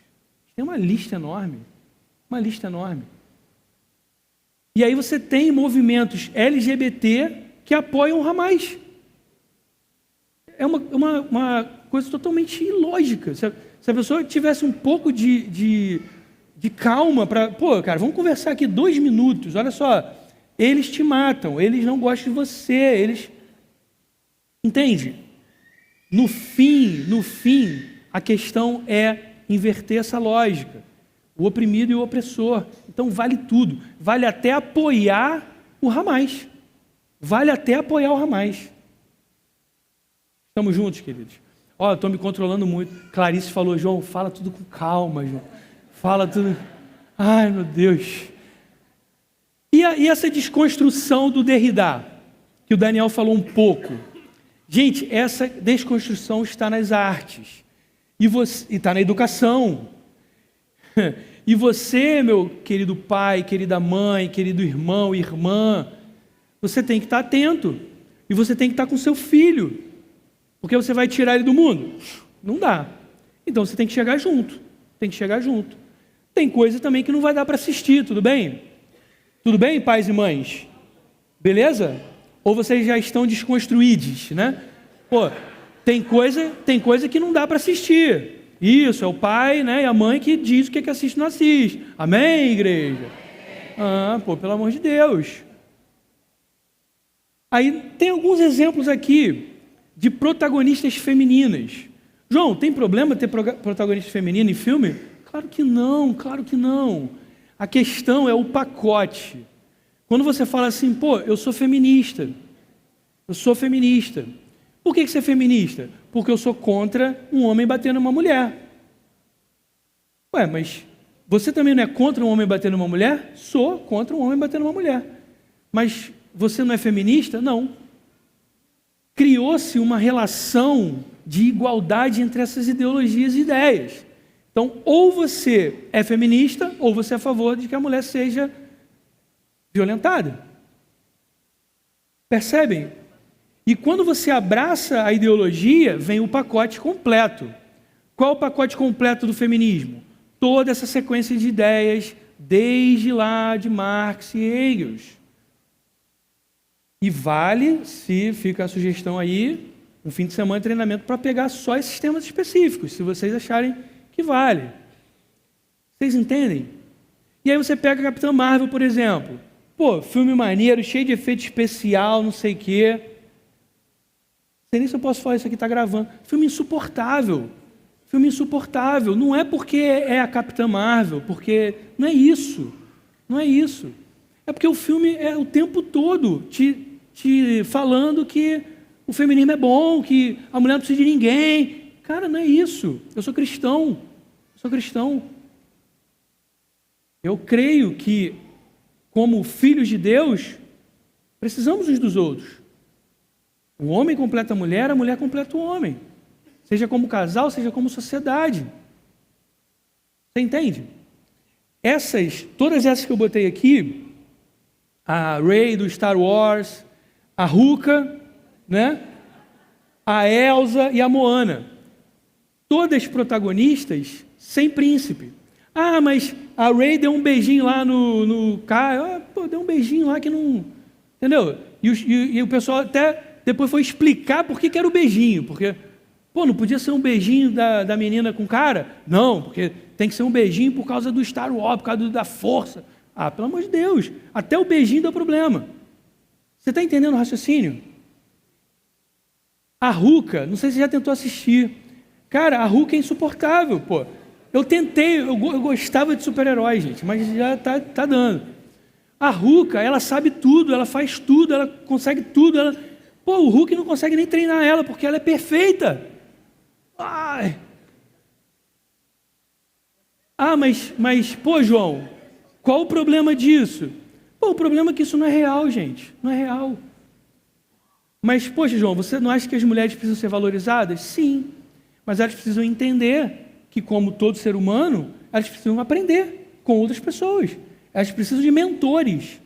Tem uma lista enorme. Uma lista enorme. E aí você tem movimentos LGBT que apoiam o Hamas. É uma coisa totalmente ilógica. Se a pessoa tivesse um pouco de calma para... Pô, cara, vamos conversar aqui 2 minutos. Olha só, eles te matam, eles não gostam de você, eles... Entende? No fim, a questão é inverter essa lógica. O oprimido e o opressor. Então vale tudo. Vale até apoiar o Hamas. Vale até apoiar o Hamas. Estamos juntos, queridos? Ó, estou me controlando muito. Clarice falou, João, fala tudo com calma, João. Fala tudo... Ai, meu Deus. E essa desconstrução do Derrida, que o Daniel falou um pouco. Gente, essa desconstrução está nas artes. E está na educação. E você, meu querido pai, querida mãe, querido irmão, irmã, você tem que estar atento. E você tem que estar com seu filho. Porque você vai tirar ele do mundo? Não dá. Então você tem que chegar junto. Tem que chegar junto. Tem coisa também que não vai dar para assistir, tudo bem? Tudo bem, pais e mães? Beleza? Ou vocês já estão desconstruídos, né? Pô, tem coisa que não dá para assistir. Isso, é o pai, né, e a mãe que diz o que assiste e não assiste. Amém, igreja? Pelo amor de Deus. Aí tem alguns exemplos aqui de protagonistas femininas. João, tem problema ter protagonista feminina em filme? Claro que não, claro que não. A questão é o pacote. Quando você fala assim, pô, eu sou feminista. Eu sou feminista. Por que você é feminista? Porque eu sou contra um homem batendo numa mulher. Ué, mas você também não é contra um homem batendo numa mulher? Sou contra um homem batendo numa mulher. Mas você não é feminista? Não. Criou-se uma relação de igualdade entre essas ideologias e ideias. Então, ou você é feminista, ou você é a favor de que a mulher seja violentada. Percebem? E quando você abraça a ideologia, vem o pacote completo. Qual o pacote completo do feminismo? Toda essa sequência de ideias, desde lá de Marx e Engels. E vale, se fica a sugestão aí, um fim de semana de treinamento para pegar só esses temas específicos, se vocês acharem que vale. Vocês entendem? E aí você pega a Capitã Marvel, por exemplo. Pô, filme maneiro, cheio de efeito especial, não sei o quê. Não sei nem se eu posso falar isso aqui, está gravando. Filme insuportável. Filme insuportável. Não é porque é a Capitã Marvel, porque não é isso. Não é isso. É porque o filme é o tempo todo te falando que o feminismo é bom, que a mulher não precisa de ninguém. Cara, não é isso. Eu sou cristão. Eu sou cristão. Eu creio que, como filhos de Deus, precisamos uns dos outros. O homem completa a mulher completa o homem. Seja como casal, seja como sociedade. Você entende? Todas essas que eu botei aqui, a Rey do Star Wars, a Ruka, né? A Elsa e a Moana. Todas protagonistas sem príncipe. Ah, mas a Rey deu um beijinho lá no Caio. Deu um beijinho lá que não... Entendeu? E o pessoal até depois foi explicar por que era o beijinho. Porque, não podia ser um beijinho da menina com o cara? Não, porque tem que ser um beijinho por causa do Star Wars, por causa da força. Pelo amor de Deus. Até o beijinho dá problema. Você está entendendo o raciocínio? A Ruca, não sei se você já tentou assistir. Cara, a Ruca é insuportável, pô. Eu tentei, eu gostava de super-heróis, gente, mas já tá dando. A Ruca, ela sabe tudo, ela faz tudo, ela consegue tudo. Pô, o Hulk não consegue nem treinar ela, porque ela é perfeita. Ai. Ah, mas, pô, João, qual o problema disso? Pô, o problema é que isso não é real, gente. Não é real. Mas, poxa, João, você não acha que as mulheres precisam ser valorizadas? Sim. Mas elas precisam entender que, como todo ser humano, elas precisam aprender com outras pessoas. Elas precisam de mentores.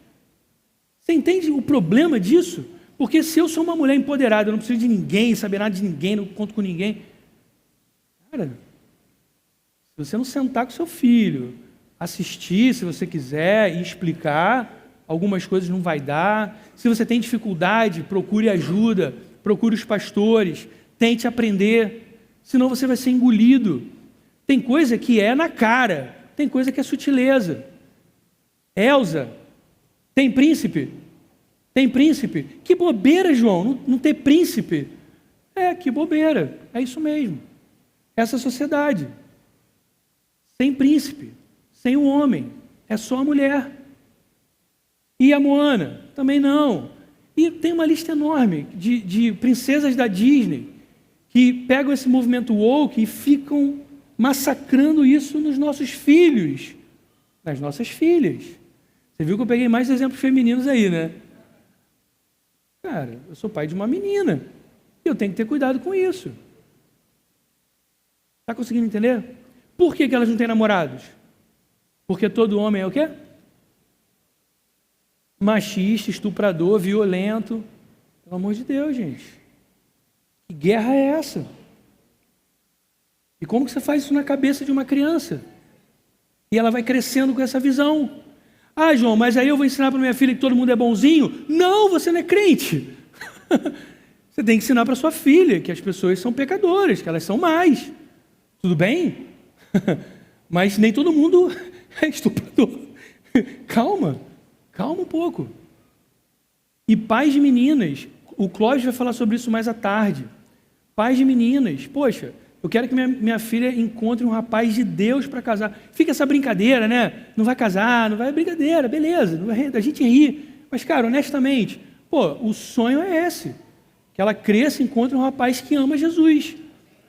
Você entende o problema disso? Porque se eu sou uma mulher empoderada, eu não preciso de ninguém, saber nada de ninguém, não conto com ninguém. Cara, se você não sentar com seu filho, assistir, se você quiser, e explicar, algumas coisas não vai dar. Se você tem dificuldade, procure ajuda, procure os pastores, tente aprender, senão você vai ser engolido. Tem coisa que é na cara, tem coisa que é sutileza. Elza, tem príncipe? Tem príncipe? Que bobeira, João, não ter príncipe. Que bobeira, é isso mesmo. Essa sociedade, sem príncipe, sem o homem, é só a mulher. E a Moana? Também não. E tem uma lista enorme de princesas da Disney que pegam esse movimento woke e ficam massacrando isso nos nossos filhos, nas nossas filhas. Você viu que eu peguei mais exemplos femininos aí, né? Cara, eu sou pai de uma menina e eu tenho que ter cuidado com isso. Está conseguindo entender? Por que elas não têm namorados? Porque todo homem é o quê? Machista, estuprador, violento. Pelo amor de Deus, gente. Que guerra é essa? E como que você faz isso na cabeça de uma criança? E ela vai crescendo com essa visão. Ah, João, mas aí eu vou ensinar para minha filha que todo mundo é bonzinho? Não, você não é crente. Você tem que ensinar para sua filha que as pessoas são pecadoras, que elas são más. Tudo bem? Mas nem todo mundo é estuprador. Calma um pouco. E pais de meninas, o Clóvis vai falar sobre isso mais à tarde. Pais de meninas, poxa, eu quero que minha filha encontre um rapaz de Deus para casar. Fica essa brincadeira, né? Não vai casar, não vai, brincadeira, beleza, a gente ri. Mas, cara, honestamente, o sonho é esse. Que ela cresça e encontre um rapaz que ama Jesus.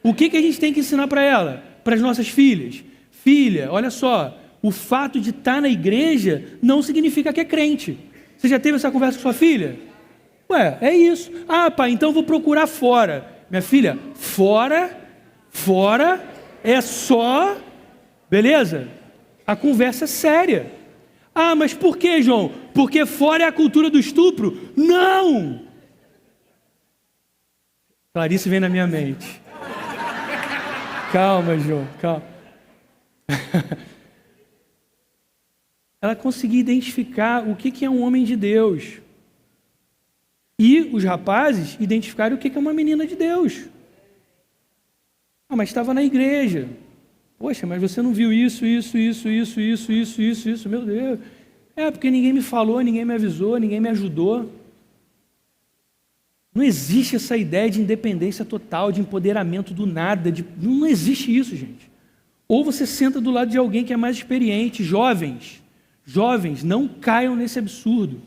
O que a gente tem que ensinar para ela? Para as nossas filhas? Filha, olha só, o fato de estar na igreja não significa que é crente. Você já teve essa conversa com sua filha? É isso. Ah, pai, então eu vou procurar fora. Minha filha, fora é só, beleza? A conversa é séria. Ah, mas por que, João? Porque fora é a cultura do estupro? Não! Clarice vem na minha mente. Calma, João, calma. Ela conseguia identificar o que é um homem de Deus. E os rapazes identificaram o que é uma menina de Deus. Ah, mas estava na igreja. Poxa, mas você não viu isso, meu Deus. Porque ninguém me falou, ninguém me avisou, ninguém me ajudou. Não existe essa ideia de independência total, de empoderamento do nada. Não existe isso, gente. Ou você senta do lado de alguém que é mais experiente. Jovens, não caiam nesse absurdo.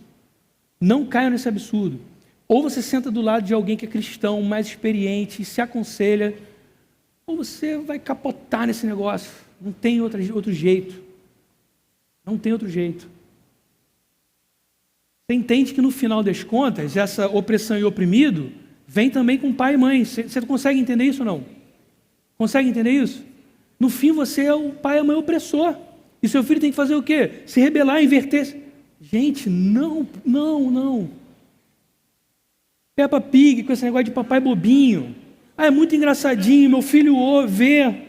Não caiam nesse absurdo. Ou você senta do lado de alguém que é cristão, mais experiente, e se aconselha, ou você vai capotar nesse negócio. Não tem outro jeito. Não tem outro jeito. Você entende que no final das contas, essa opressão e oprimido vem também com pai e mãe. Você consegue entender isso ou não? Consegue entender isso? No fim, você é o pai e a mãe opressor. E seu filho tem que fazer o quê? Se rebelar, inverter. Gente, não. Peppa Pig com esse negócio de papai bobinho. Ah, é muito engraçadinho, meu filho vê.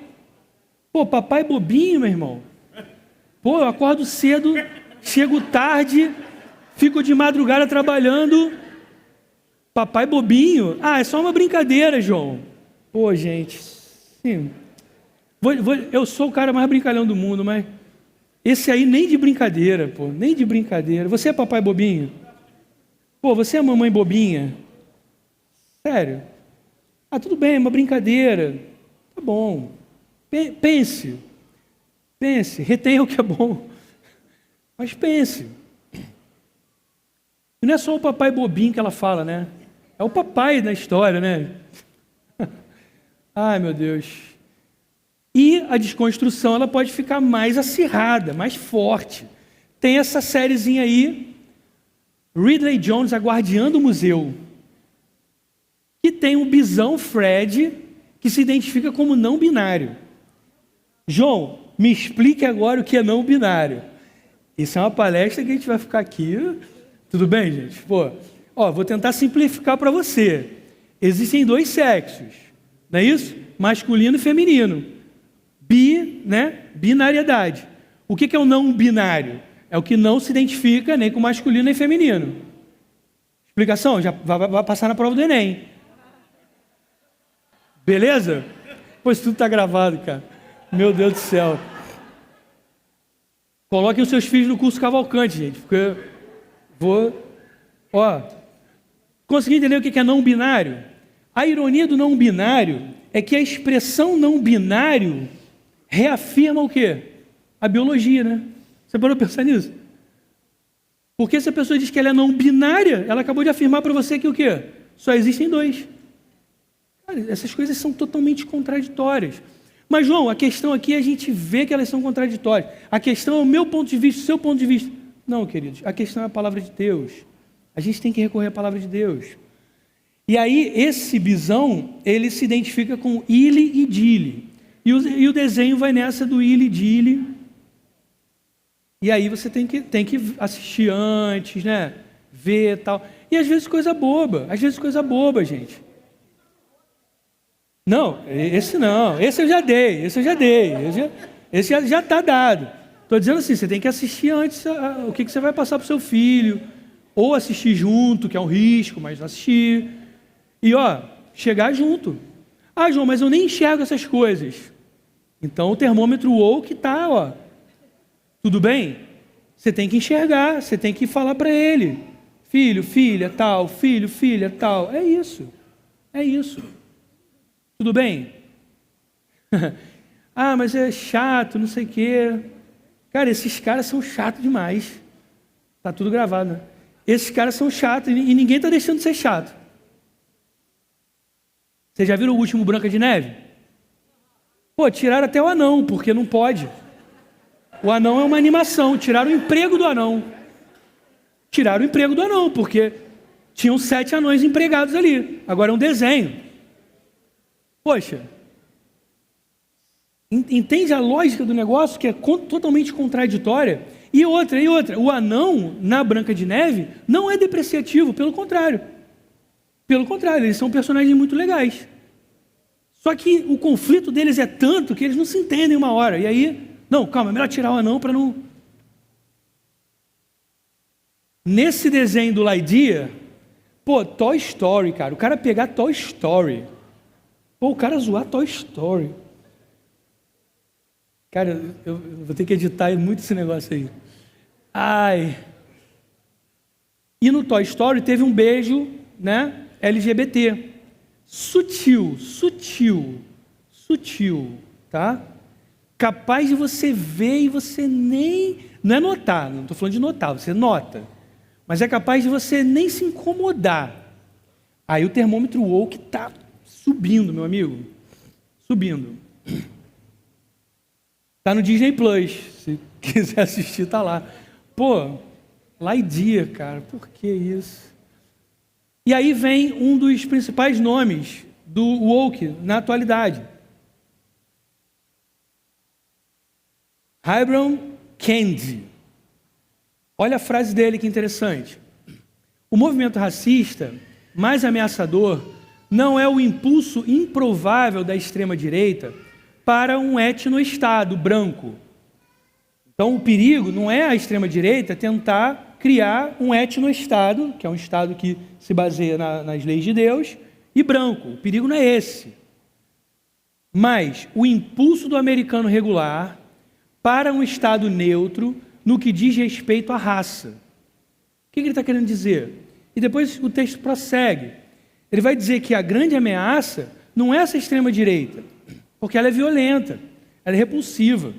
Papai bobinho, meu irmão. Eu acordo cedo, chego tarde, fico de madrugada trabalhando. Papai bobinho? É só uma brincadeira, João. Gente. Sim. Eu sou o cara mais brincalhão do mundo, mas esse aí nem de brincadeira, nem de brincadeira. Você é papai bobinho? Você é mamãe bobinha? Sério? Ah, tudo bem, é uma brincadeira. Tá bom. Pense, retenha o que é bom. Mas pense. E não é só o papai bobinho que ela fala, né? É o papai da história, né? Ai, meu Deus. E a desconstrução, ela pode ficar mais acirrada, mais forte. Tem essa sériezinha aí, Ridley Jones, A Guardiã do Museu, que tem um bisão Fred, que se identifica como não binário. João, me explique agora o que é não binário. Isso é uma palestra que a gente vai ficar aqui. Tudo bem, gente? Pô, vou tentar simplificar para você. Existem 2 sexos, não é isso? Masculino e feminino. Binariedade. O que é o não binário? É o que não se identifica nem com masculino nem feminino. Explicação? Já vai passar na prova do Enem. Beleza? Pois tudo está gravado, cara. Meu Deus do céu. Coloquem os seus filhos no curso Cavalcante, gente, porque consegui entender o que é não binário? A ironia do não binário é que a expressão não binário reafirma o quê? A biologia, né? Você parou para pensar nisso? Porque se a pessoa diz que ela é não binária, ela acabou de afirmar para você que o quê? Só existem 2. Cara, essas coisas são totalmente contraditórias. Mas, João, a questão aqui é a gente vê que elas são contraditórias. A questão é o meu ponto de vista, o seu ponto de vista. Não, queridos, a questão é a palavra de Deus. A gente tem que recorrer à palavra de Deus. E aí, esse bisão, ele se identifica com Ili e Dili. E o desenho vai nessa do Ili e Dili. E aí você tem que assistir antes, né? Ver e tal. E às vezes coisa boba, gente. Não, esse não. Esse eu já dei. Esse já está dado. Estou dizendo assim, você tem que assistir antes o que você vai passar para o seu filho. Ou assistir junto, que é um risco, mas assistir. E chegar junto. Ah, João, mas eu nem enxergo essas coisas. Então o termômetro woke está, tudo bem? Você tem que enxergar, você tem que falar para ele. Filho, filha, tal, filho, filha, tal. É isso. Tudo bem? Ah, mas é chato, não sei o quê. Cara, esses caras são chatos demais. Tá tudo gravado, né? Esses caras são chatos e ninguém está deixando de ser chato. Vocês já viram o último Branca de Neve? Pô, tiraram até o anão, porque não pode. O anão é uma animação, tiraram o emprego do anão. Porque tinham 7 anões empregados ali. Agora é um desenho. Poxa, entende a lógica do negócio, que é totalmente contraditória? E outra, o anão na Branca de Neve não é depreciativo, pelo contrário. Eles são personagens muito legais. Só que o conflito deles é tanto que eles não se entendem uma hora. E aí, não, calma, é melhor tirar o anão para não... Nesse desenho do Lightyear, Toy Story, cara, o cara pegar Toy Story... o cara zoar Toy Story. Cara, eu vou ter que editar muito esse negócio aí. Ai. E no Toy Story teve um beijo, né? LGBT. Sutil, tá? Capaz de você ver e você nem... Não é notar, não estou falando de notar, você nota. Mas é capaz de você nem se incomodar. Aí o termômetro woke está subindo, meu amigo. Subindo. Está no Disney Plus. Se quiser assistir, está lá. Lightyear, cara. Por que isso? E aí vem um dos principais nomes do woke na atualidade. Ibram Kendi. Olha a frase dele, que interessante. O movimento racista mais ameaçador não é o impulso improvável da extrema-direita para um etnoestado branco. Então, o perigo não é a extrema-direita tentar criar um etnoestado, que é um estado que se baseia nas leis de Deus, e branco. O perigo não é esse. Mas o impulso do americano regular para um estado neutro no que diz respeito à raça. O que ele está querendo dizer? E depois o texto prossegue. Ele vai dizer que a grande ameaça não é essa extrema-direita, porque ela é violenta, ela é repulsiva.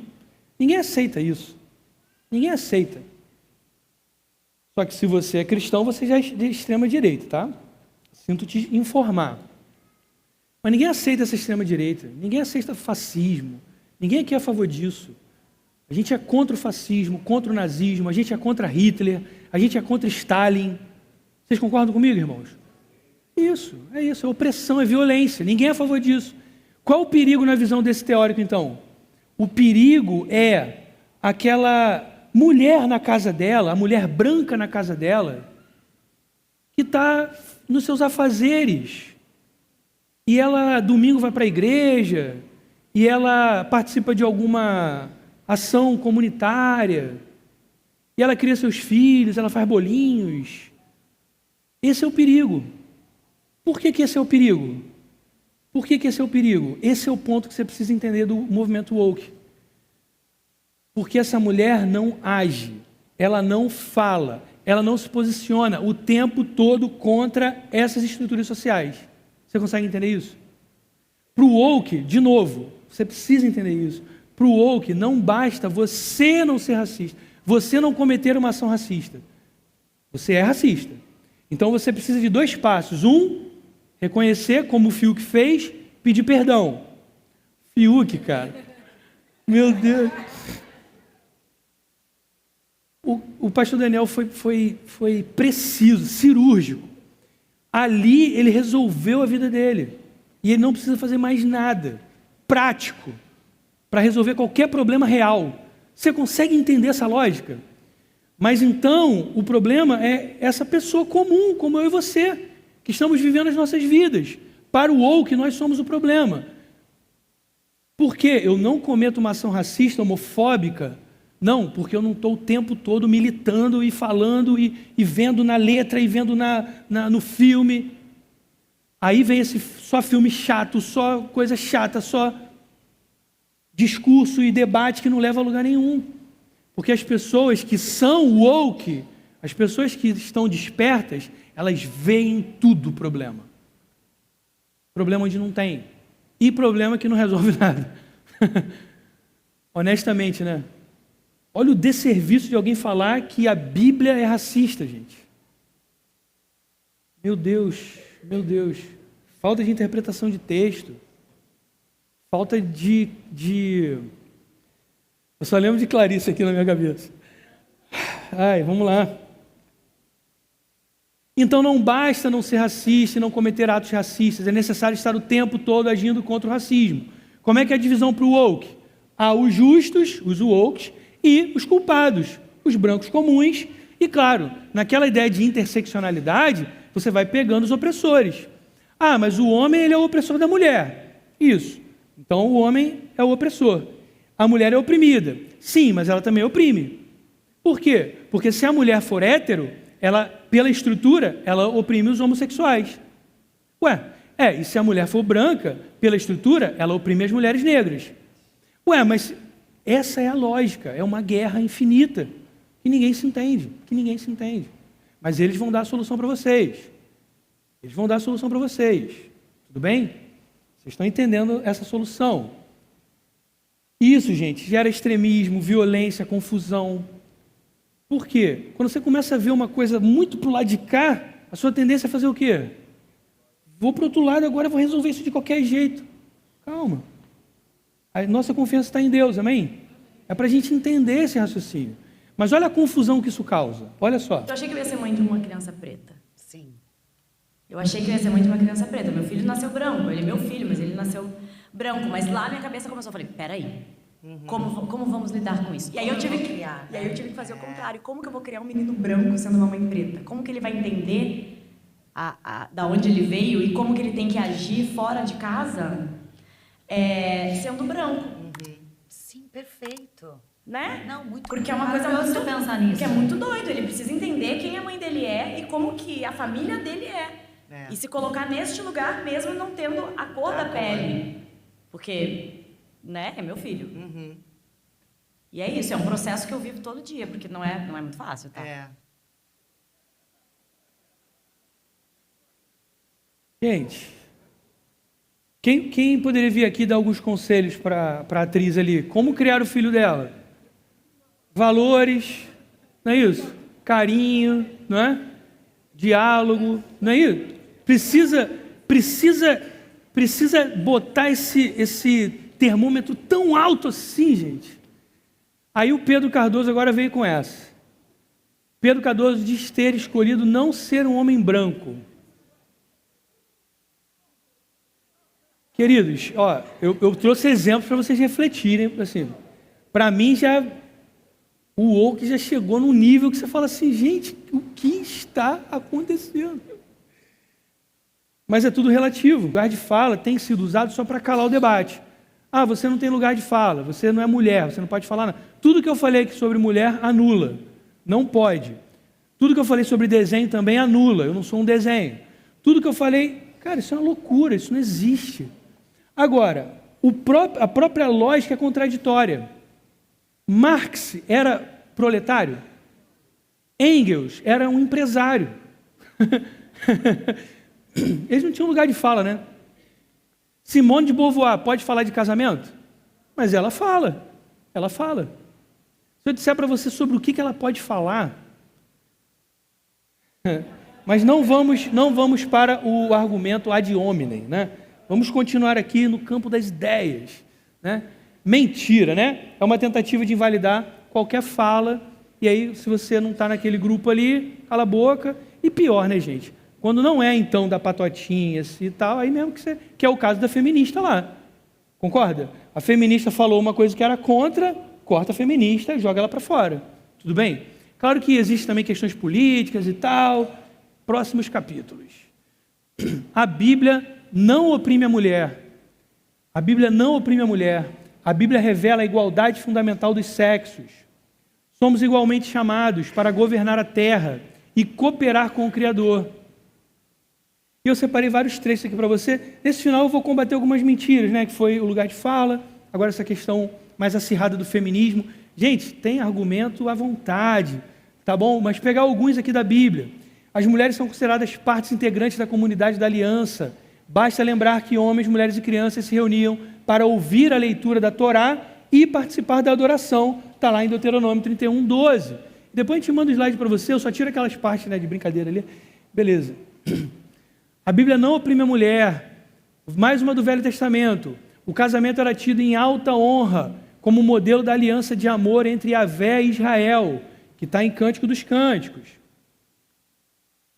Ninguém aceita isso. Ninguém aceita. Só que se você é cristão, você já é de extrema-direita, tá? Sinto te informar. Mas ninguém aceita essa extrema-direita, ninguém aceita fascismo, ninguém aqui é a favor disso. A gente é contra o fascismo, contra o nazismo, a gente é contra Hitler, a gente é contra Stalin. Vocês concordam comigo, irmãos? Isso, é opressão, é violência, ninguém é a favor disso. Qual o perigo na visão desse teórico, então? O perigo é aquela mulher na casa dela, a mulher branca na casa dela, que está nos seus afazeres. E ela, domingo, vai para a igreja, e ela participa de alguma ação comunitária, e ela cria seus filhos, ela faz bolinhos. Esse é o perigo. Por que esse é o perigo? Por que esse é o perigo? Esse é o ponto que você precisa entender do movimento woke. Porque essa mulher não age, ela não fala, ela não se posiciona o tempo todo contra essas estruturas sociais. Você consegue entender isso? Para o woke, de novo, você precisa entender isso. Para o woke, não basta você não ser racista, você não cometer uma ação racista. Você é racista. Então você precisa de 2 passos. Um, reconhecer como o Fiuk fez, pedir perdão. Fiuk, cara. Meu Deus. O pastor Daniel foi preciso, cirúrgico. Ali ele resolveu a vida dele. E ele não precisa fazer mais nada prático para resolver qualquer problema real. Você consegue entender essa lógica? Mas então o problema é essa pessoa comum, como eu e você, que estamos vivendo as nossas vidas. Para o woke, nós somos o problema. Por quê? Eu não cometo uma ação racista, homofóbica? Não, porque eu não estou o tempo todo militando e falando e vendo na letra e vendo no filme. Aí vem esse só filme chato, só coisa chata, só discurso e debate que não leva a lugar nenhum. Porque as pessoas que são woke, as pessoas que estão despertas, elas veem tudo o problema. Problema onde não tem. E problema que não resolve nada. Honestamente, né? Olha o desserviço de alguém falar que a Bíblia é racista, gente. Meu Deus, meu Deus. Falta de interpretação de texto. Falta de... Eu só lembro de Clarice aqui na minha cabeça. Ai, vamos lá. Então não basta não ser racista e não cometer atos racistas. É necessário estar o tempo todo agindo contra o racismo. Como é que é a divisão para o woke? Há os justos, os wokes, e os culpados, os brancos comuns. E claro, naquela ideia de interseccionalidade, você vai pegando os opressores. Ah, mas o homem ele é o opressor da mulher. Isso. Então o homem é o opressor. A mulher é oprimida. Sim, mas ela também oprime. Por quê? Porque se a mulher for hétero, ela, pela estrutura, ela oprime os homossexuais. E se a mulher for branca, pela estrutura, ela oprime as mulheres negras. Mas essa é a lógica, é uma guerra infinita, que ninguém se entende, Mas eles vão dar a solução para vocês. Tudo bem? Vocês estão entendendo essa solução? Isso, gente, gera extremismo, violência, confusão. Por quê? Quando você começa a ver uma coisa muito para o lado de cá, a sua tendência é fazer o quê? Vou para o outro lado agora, vou resolver isso de qualquer jeito. Calma. A nossa confiança está em Deus, amém? É para a gente entender esse raciocínio. Mas olha a confusão que isso causa. Olha só. Eu achei que eu ia ser mãe de uma criança preta. Sim. Eu achei que eu ia ser mãe de uma criança preta. Meu filho nasceu branco. Ele é meu filho, mas ele nasceu branco. Mas lá minha cabeça começou. Eu falei, peraí. Como vamos lidar com isso? E aí eu tive que fazer o contrário. Como que eu vou criar um menino branco sendo uma mãe preta? Como que ele vai entender da onde ele veio e como que ele tem que agir fora de casa sendo branco? Sim, perfeito. Né? Não, muito Porque é uma coisa maravilhoso muito, você pensar nisso. que é muito doido. Ele precisa entender quem a mãe dele é e como que a família dele é. E se colocar neste lugar mesmo não tendo a cor da pele. Porque, né, é meu filho. E é isso, é um processo que eu vivo todo dia, porque não é muito fácil, tá? Gente, Quem poderia vir aqui dar alguns conselhos para a atriz ali? Como criar o filho dela? Valores, não é isso? Carinho, não é? Diálogo, não é isso? Precisa botar esse termômetro tão alto assim, gente. Aí o Pedro Cardoso agora veio com essa. Pedro Cardoso diz ter escolhido não ser um homem branco. Queridos, ó, eu trouxe exemplos para vocês refletirem. Assim, para mim, o woke já chegou num nível que você fala assim, gente, o que está acontecendo? Mas é tudo relativo. O lugar de fala tem sido usado só para calar o debate. Ah, você não tem lugar de fala, você não é mulher, você não pode falar nada. Tudo que eu falei aqui sobre mulher, anula. Não pode. Tudo que eu falei sobre desenho também anula. Eu não sou um desenho. Tudo que eu falei, cara, isso é uma loucura, isso não existe. Agora, a própria lógica é contraditória. Marx era proletário? Engels era um empresário. Eles não tinham lugar de fala, né? Simone de Beauvoir pode falar de casamento? Mas ela fala. Ela fala. Se eu disser para você sobre o que ela pode falar, mas não vamos para o argumento ad hominem, né? Vamos continuar aqui no campo das ideias, né? Mentira, né? É uma tentativa de invalidar qualquer fala, e aí, se você não está naquele grupo ali, cala a boca, e pior, né, gente? Quando não é, então, da patotinha e tal, aí mesmo que é o caso da feminista lá, concorda? A feminista falou uma coisa que era contra, corta a feminista e joga ela para fora, tudo bem? Claro que existem também questões políticas e tal, próximos capítulos. A Bíblia não oprime a mulher, a Bíblia não oprime a mulher, a Bíblia revela a igualdade fundamental dos sexos. Somos igualmente chamados para governar a terra e cooperar com o Criador. E eu separei vários trechos aqui para você. Nesse final eu vou combater algumas mentiras, né? Que foi o lugar de fala, agora essa questão mais acirrada do feminismo. Gente, tem argumento à vontade, tá bom? Mas pegar alguns aqui da Bíblia. As mulheres são consideradas partes integrantes da comunidade da aliança. Basta lembrar que homens, mulheres e crianças se reuniam para ouvir a leitura da Torá e participar da adoração. Está lá em Deuteronômio 31, 12. Depois a gente manda o slide para você, eu só tiro aquelas partes, né, de brincadeira ali. Beleza. A Bíblia não oprime a mulher. Mais uma do Velho Testamento. O casamento era tido em alta honra, como modelo da aliança de amor entre Yahvé e Israel, que está em Cântico dos Cânticos.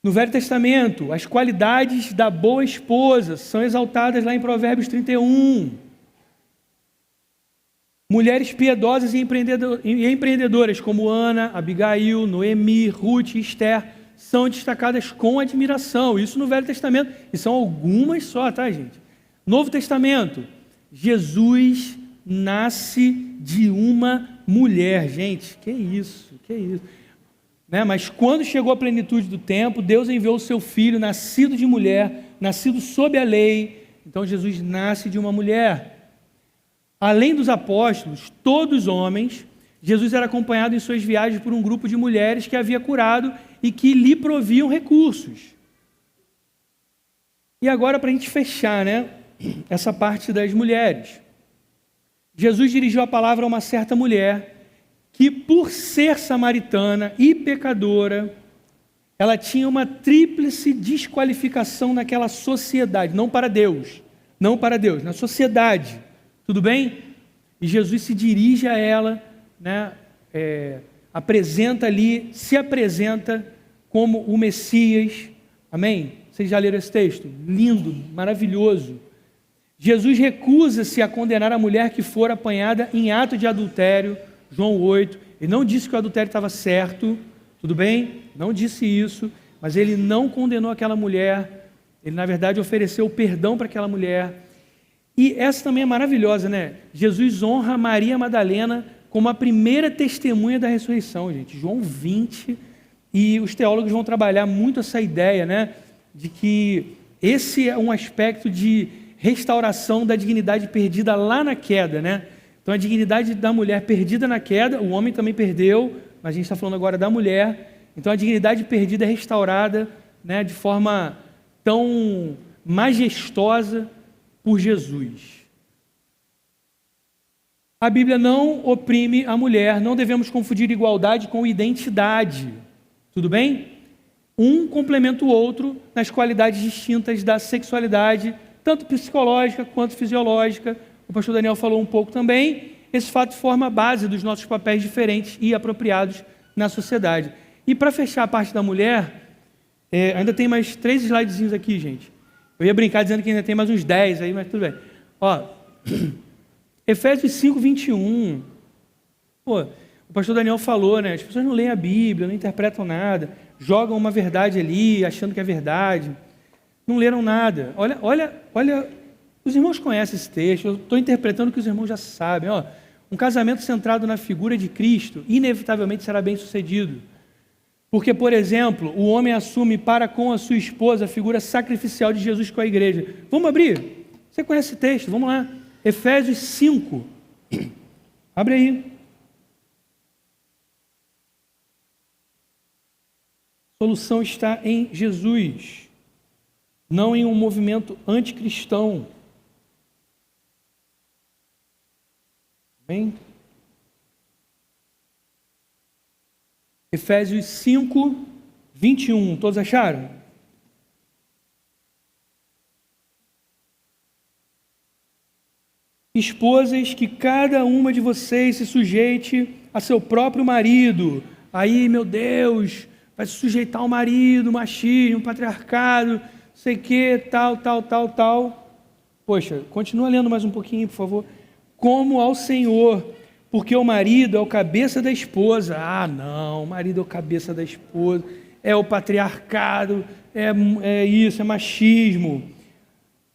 No Velho Testamento, as qualidades da boa esposa são exaltadas lá em Provérbios 31. Mulheres piedosas e empreendedoras como Ana, Abigail, Noemi, Ruth e Esther são destacadas com admiração. Isso no Velho Testamento. E são algumas só, tá, gente? Novo Testamento. Jesus nasce de uma mulher. Gente, que isso, que isso. Né? Mas quando chegou a plenitude do tempo, Deus enviou o seu filho, nascido de mulher, nascido sob a lei. Então Jesus nasce de uma mulher. Além dos apóstolos, todos homens, Jesus era acompanhado em suas viagens por um grupo de mulheres que havia curado e que lhe proviam recursos. E agora, para a gente fechar, né, essa parte das mulheres. Jesus dirigiu a palavra a uma certa mulher que, por ser samaritana e pecadora, ela tinha uma tríplice desqualificação naquela sociedade, não para Deus, na sociedade, tudo bem? E Jesus se dirige a ela, né, se apresenta como o Messias, amém? Vocês já leram esse texto? Lindo, maravilhoso. Jesus recusa-se a condenar a mulher que for apanhada em ato de adultério, João 8, ele não disse que o adultério estava certo, tudo bem? Não disse isso, mas ele não condenou aquela mulher, ele na verdade ofereceu perdão para aquela mulher. E essa também é maravilhosa, né? Jesus honra Maria Madalena como a primeira testemunha da ressurreição, gente. João 20, e os teólogos vão trabalhar muito essa ideia, né? De que esse é um aspecto de restauração da dignidade perdida lá na queda, né? Então, a dignidade da mulher perdida na queda, o homem também perdeu, mas a gente está falando agora da mulher. Então, a dignidade perdida é restaurada, né, de forma tão majestosa, por Jesus. A Bíblia não oprime a mulher, não devemos confundir igualdade com identidade. Tudo bem? Um complementa o outro nas qualidades distintas da sexualidade, tanto psicológica quanto fisiológica. O pastor Daniel falou um pouco também. Esse fato forma a base dos nossos papéis diferentes e apropriados na sociedade. E para fechar a parte da mulher, ainda tem mais 3 slidezinhos aqui, gente. Eu ia brincar dizendo que ainda tem mais uns 10 aí, mas tudo bem. Ó, Efésios 5, 21. Pô, o pastor Daniel falou, né? As pessoas não leem a Bíblia, não interpretam nada, jogam uma verdade ali, achando que é verdade. Não leram nada. Olha, os irmãos conhecem esse texto, eu estou interpretando o que os irmãos já sabem. Ó, um casamento centrado na figura de Cristo, inevitavelmente será bem sucedido. Porque, por exemplo, o homem assume para com a sua esposa a figura sacrificial de Jesus com a igreja. Vamos abrir? Você conhece esse texto? Vamos lá. Efésios 5. Abre aí. A solução está em Jesus, não em um movimento anticristão. Amém? Efésios 5, 21. Todos acharam? Esposas, que cada uma de vocês se sujeite a seu próprio marido. Aí, meu Deus, vai se sujeitar ao marido, machismo, patriarcado, sei que, tal. Poxa, continua lendo mais um pouquinho, por favor. Como ao Senhor, porque o marido é o cabeça da esposa. Ah, não, o marido é o cabeça da esposa, é o patriarcado, é isso, é machismo.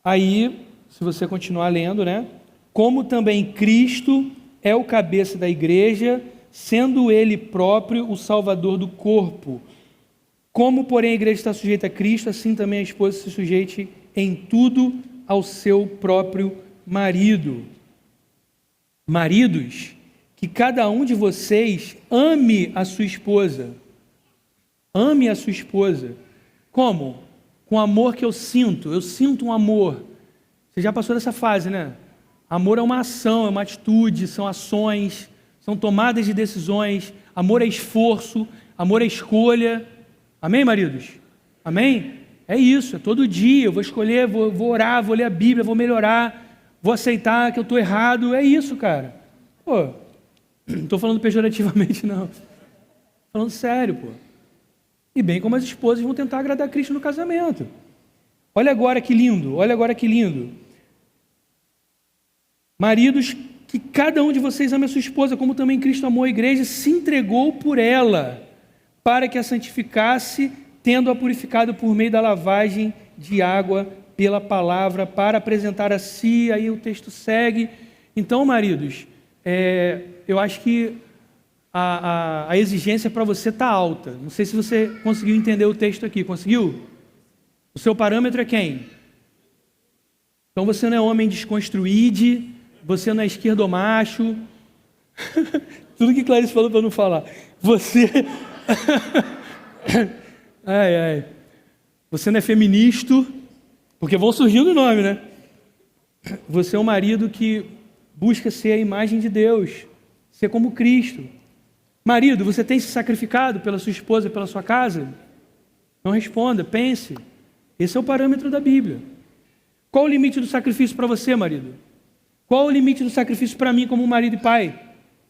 Aí, se você continuar lendo, né? Como também Cristo é o cabeça da igreja, sendo Ele próprio o Salvador do corpo. Como, porém, a igreja está sujeita a Cristo, assim também a esposa se sujeite em tudo ao seu próprio marido. Maridos, que cada um de vocês ame a sua esposa. Ame a sua esposa. Como? Com o amor que eu sinto. Eu sinto um amor. Você já passou dessa fase, né? Amor é uma ação, é uma atitude, são ações, são tomadas de decisões. Amor é esforço, amor é escolha. Amém, maridos? Amém? É isso, é todo dia. Eu vou escolher, vou orar, vou ler a Bíblia, vou melhorar, vou aceitar que eu estou errado. É isso, cara. Pô, não estou falando pejorativamente, não. Estou falando sério, pô. E bem como as esposas vão tentar agradar a Cristo no casamento. Olha agora que lindo, olha agora que lindo. Maridos, que cada um de vocês ame a sua esposa, como também Cristo amou a igreja, se entregou por ela, para que a santificasse, tendo-a purificado por meio da lavagem de água pela palavra, para apresentar a si. Aí o texto segue. Então, maridos, eu acho que a exigência para você está alta. Não sei se você conseguiu entender o texto aqui. Conseguiu? O seu parâmetro é quem? Então você não é homem desconstruído, você não é esquerdomacho. Tudo que Clarice falou para não falar. Você... Você não é feminista, porque vão surgindo o nome, né? Você é um marido que busca ser a imagem de Deus, ser como Cristo. Marido, você tem se sacrificado pela sua esposa e pela sua casa? Não responda, pense. Esse é o parâmetro da Bíblia. Qual o limite do sacrifício para você, marido? Qual o limite do sacrifício para mim como marido e pai?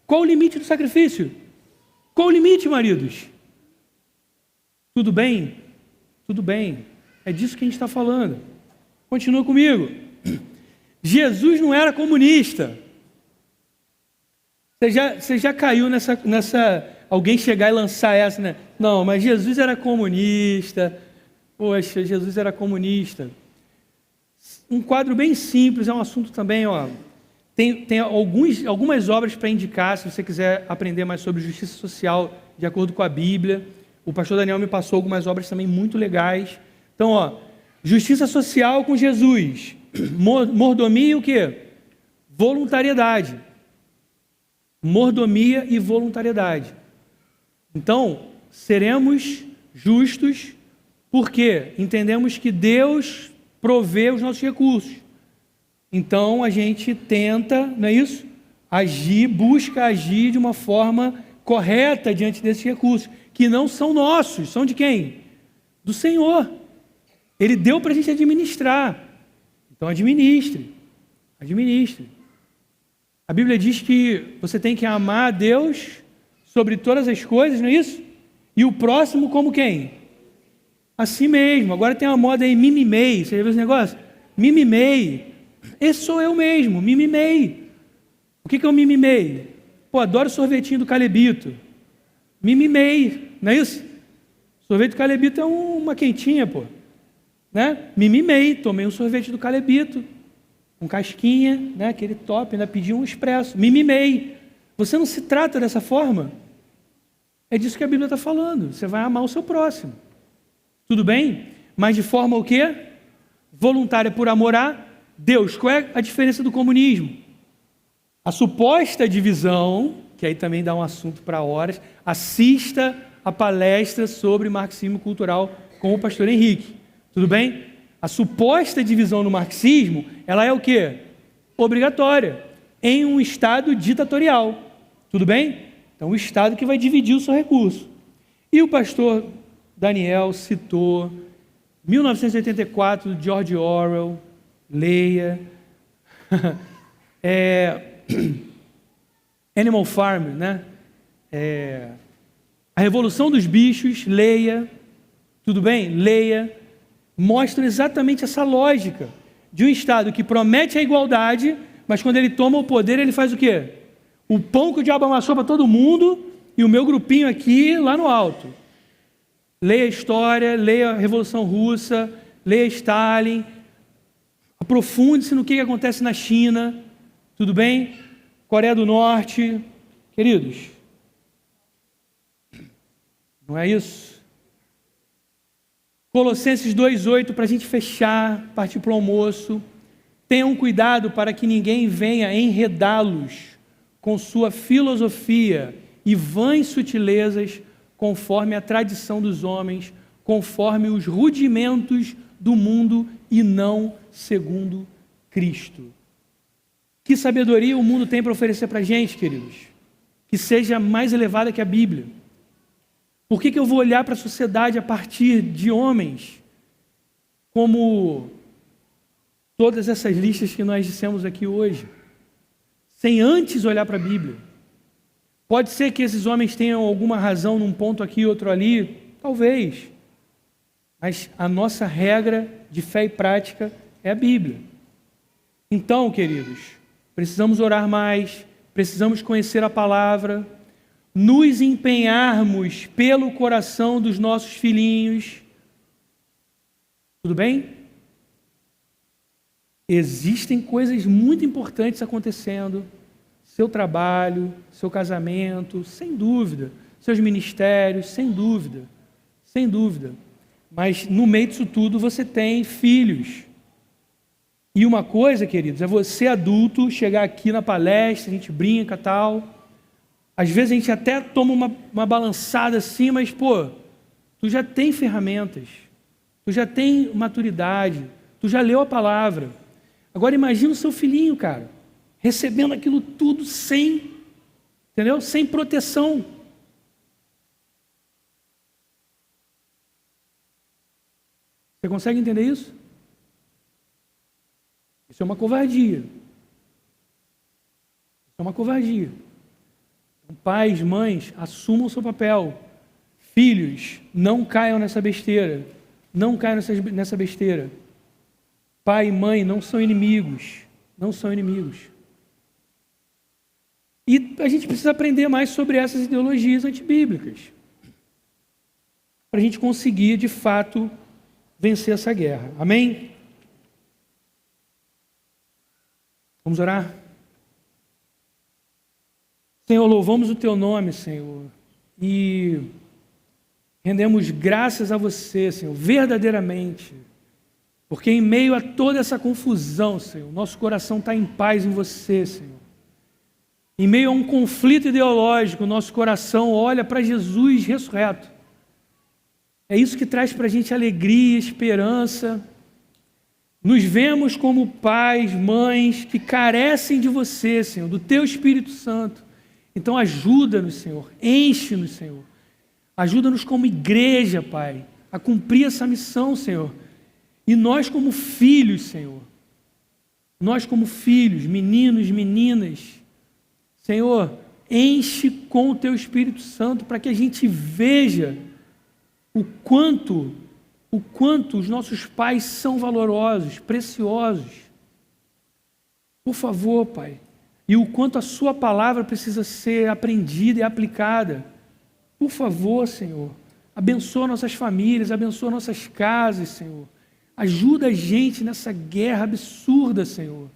Qual o limite do sacrifício? Qual o limite, maridos? Tudo bem? Tudo bem. É disso que a gente está falando. Continua comigo. Jesus não era comunista. Você já caiu nessa... Alguém chegar e lançar essa, né? Não, mas Jesus era comunista. Poxa, Jesus era comunista. Um quadro bem simples, é um assunto também, ó. Tem algumas obras para indicar, se você quiser aprender mais sobre justiça social, de acordo com a Bíblia. O pastor Daniel me passou algumas obras também muito legais. Então, ó, justiça social com Jesus. Mordomia e o quê? Voluntariedade. Mordomia e voluntariedade. Então, seremos justos porque entendemos que Deus provê os nossos recursos. Então a gente tenta, não é isso? Agir, busca agir de uma forma correta diante desses recursos, que não são nossos, são de quem? Do Senhor. Ele deu para a gente administrar. Então administre. A Bíblia diz que você tem que amar a Deus sobre todas as coisas, não é isso? E o próximo como quem? Assim mesmo. Agora tem uma moda aí, mimimei. Você já viu esse negócio? Mimimei. Esse sou eu mesmo, mimimei. O que é o mimimei? Pô, adoro sorvetinho do Calebito. Mimimei, não é isso? Sorvete do Calebito é uma quentinha, pô. Né? Mimimei, tomei um sorvete do Calebito, com casquinha, né? Aquele top, ainda pedi um expresso. Mimimei. Você não se trata dessa forma? É disso que a Bíblia está falando. Você vai amar o seu próximo. Tudo bem? Mas de forma o quê? Voluntária, por amor a Deus. Qual é a diferença do comunismo? A suposta divisão, que aí também dá um assunto para horas, assista a palestra sobre marxismo cultural com o pastor Henrique. Tudo bem? A suposta divisão no marxismo, ela é o quê? Obrigatória, em um Estado ditatorial. Tudo bem? Então, o Estado que vai dividir o seu recurso. E o pastor Daniel citou 1984, do George Orwell, leia. Animal Farm, né? A Revolução dos Bichos, leia. Tudo bem? Leia. Mostra exatamente essa lógica de um Estado que promete a igualdade, mas quando ele toma o poder, ele faz o quê? O pão que o diabo amassou para todo mundo e o meu grupinho aqui lá no alto. Leia a história, leia a Revolução Russa, leia Stalin, aprofunde-se no que acontece na China, tudo bem? Coreia do Norte, queridos, não é isso? Colossenses 2,8, para a gente fechar, partir para o almoço. Tenham cuidado para que ninguém venha enredá-los com sua filosofia e vãs sutilezas, conforme a tradição dos homens, conforme os rudimentos do mundo e não segundo Cristo. Que sabedoria o mundo tem para oferecer para a gente, queridos? Que seja mais elevada que a Bíblia. Por que eu vou olhar para a sociedade a partir de homens, como todas essas listas que nós dissemos aqui hoje, sem antes olhar para a Bíblia? Pode ser que esses homens tenham alguma razão num ponto aqui, outro ali, talvez, mas a nossa regra de fé e prática é a Bíblia. Então, queridos, precisamos orar mais, precisamos conhecer a palavra, nos empenharmos pelo coração dos nossos filhinhos. Tudo bem? Existem coisas muito importantes acontecendo. Seu trabalho, seu casamento, sem dúvida. Seus ministérios, sem dúvida. Sem dúvida. Mas no meio disso tudo você tem filhos. E uma coisa, queridos, é você adulto chegar aqui na palestra, a gente brinca e tal. Às vezes a gente até toma uma balançada assim, mas, pô, tu já tem ferramentas, tu já tem maturidade, tu já leu a palavra. Agora imagina o seu filhinho, cara, recebendo aquilo tudo sem, entendeu? Sem proteção. Você consegue entender isso? Isso é uma covardia. Isso é uma covardia. Pais, mães, assumam o seu papel. Filhos, não caiam nessa besteira. Não caiam nessa besteira. Pai e mãe não são inimigos. Não são inimigos. E a gente precisa aprender mais sobre essas ideologias antibíblicas, para a gente conseguir, de fato, vencer essa guerra. Amém? Vamos orar? Senhor, louvamos o Teu nome, Senhor, e rendemos graças a Você, Senhor, verdadeiramente, porque em meio a toda essa confusão, Senhor, nosso coração está em paz em Você, Senhor. Em meio a um conflito ideológico, nosso coração olha para Jesus ressurreto. É isso que traz para a gente alegria, esperança. Nos vemos como pais, mães que carecem de você, Senhor, do teu Espírito Santo. Então ajuda-nos, Senhor, enche-nos, Senhor. Ajuda-nos como igreja, Pai, a cumprir essa missão, Senhor. E nós como filhos, Senhor, nós como filhos, meninos, meninas, Senhor, enche com o teu Espírito Santo para que a gente veja o quanto os nossos pais são valorosos, preciosos. Por favor, Pai, e o quanto a sua palavra precisa ser aprendida e aplicada. Por favor, Senhor, abençoa nossas famílias, abençoa nossas casas, Senhor. Ajuda a gente nessa guerra absurda, Senhor.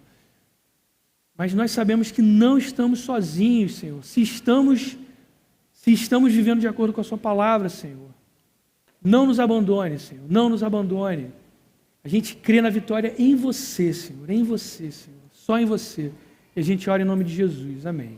Mas nós sabemos que não estamos sozinhos, Senhor. Se estamos vivendo de acordo com a sua palavra, Senhor. Não nos abandone, Senhor. Não nos abandone. A gente crê na vitória em você, Senhor. Em você, Senhor. Só em você. E a gente ora em nome de Jesus. Amém.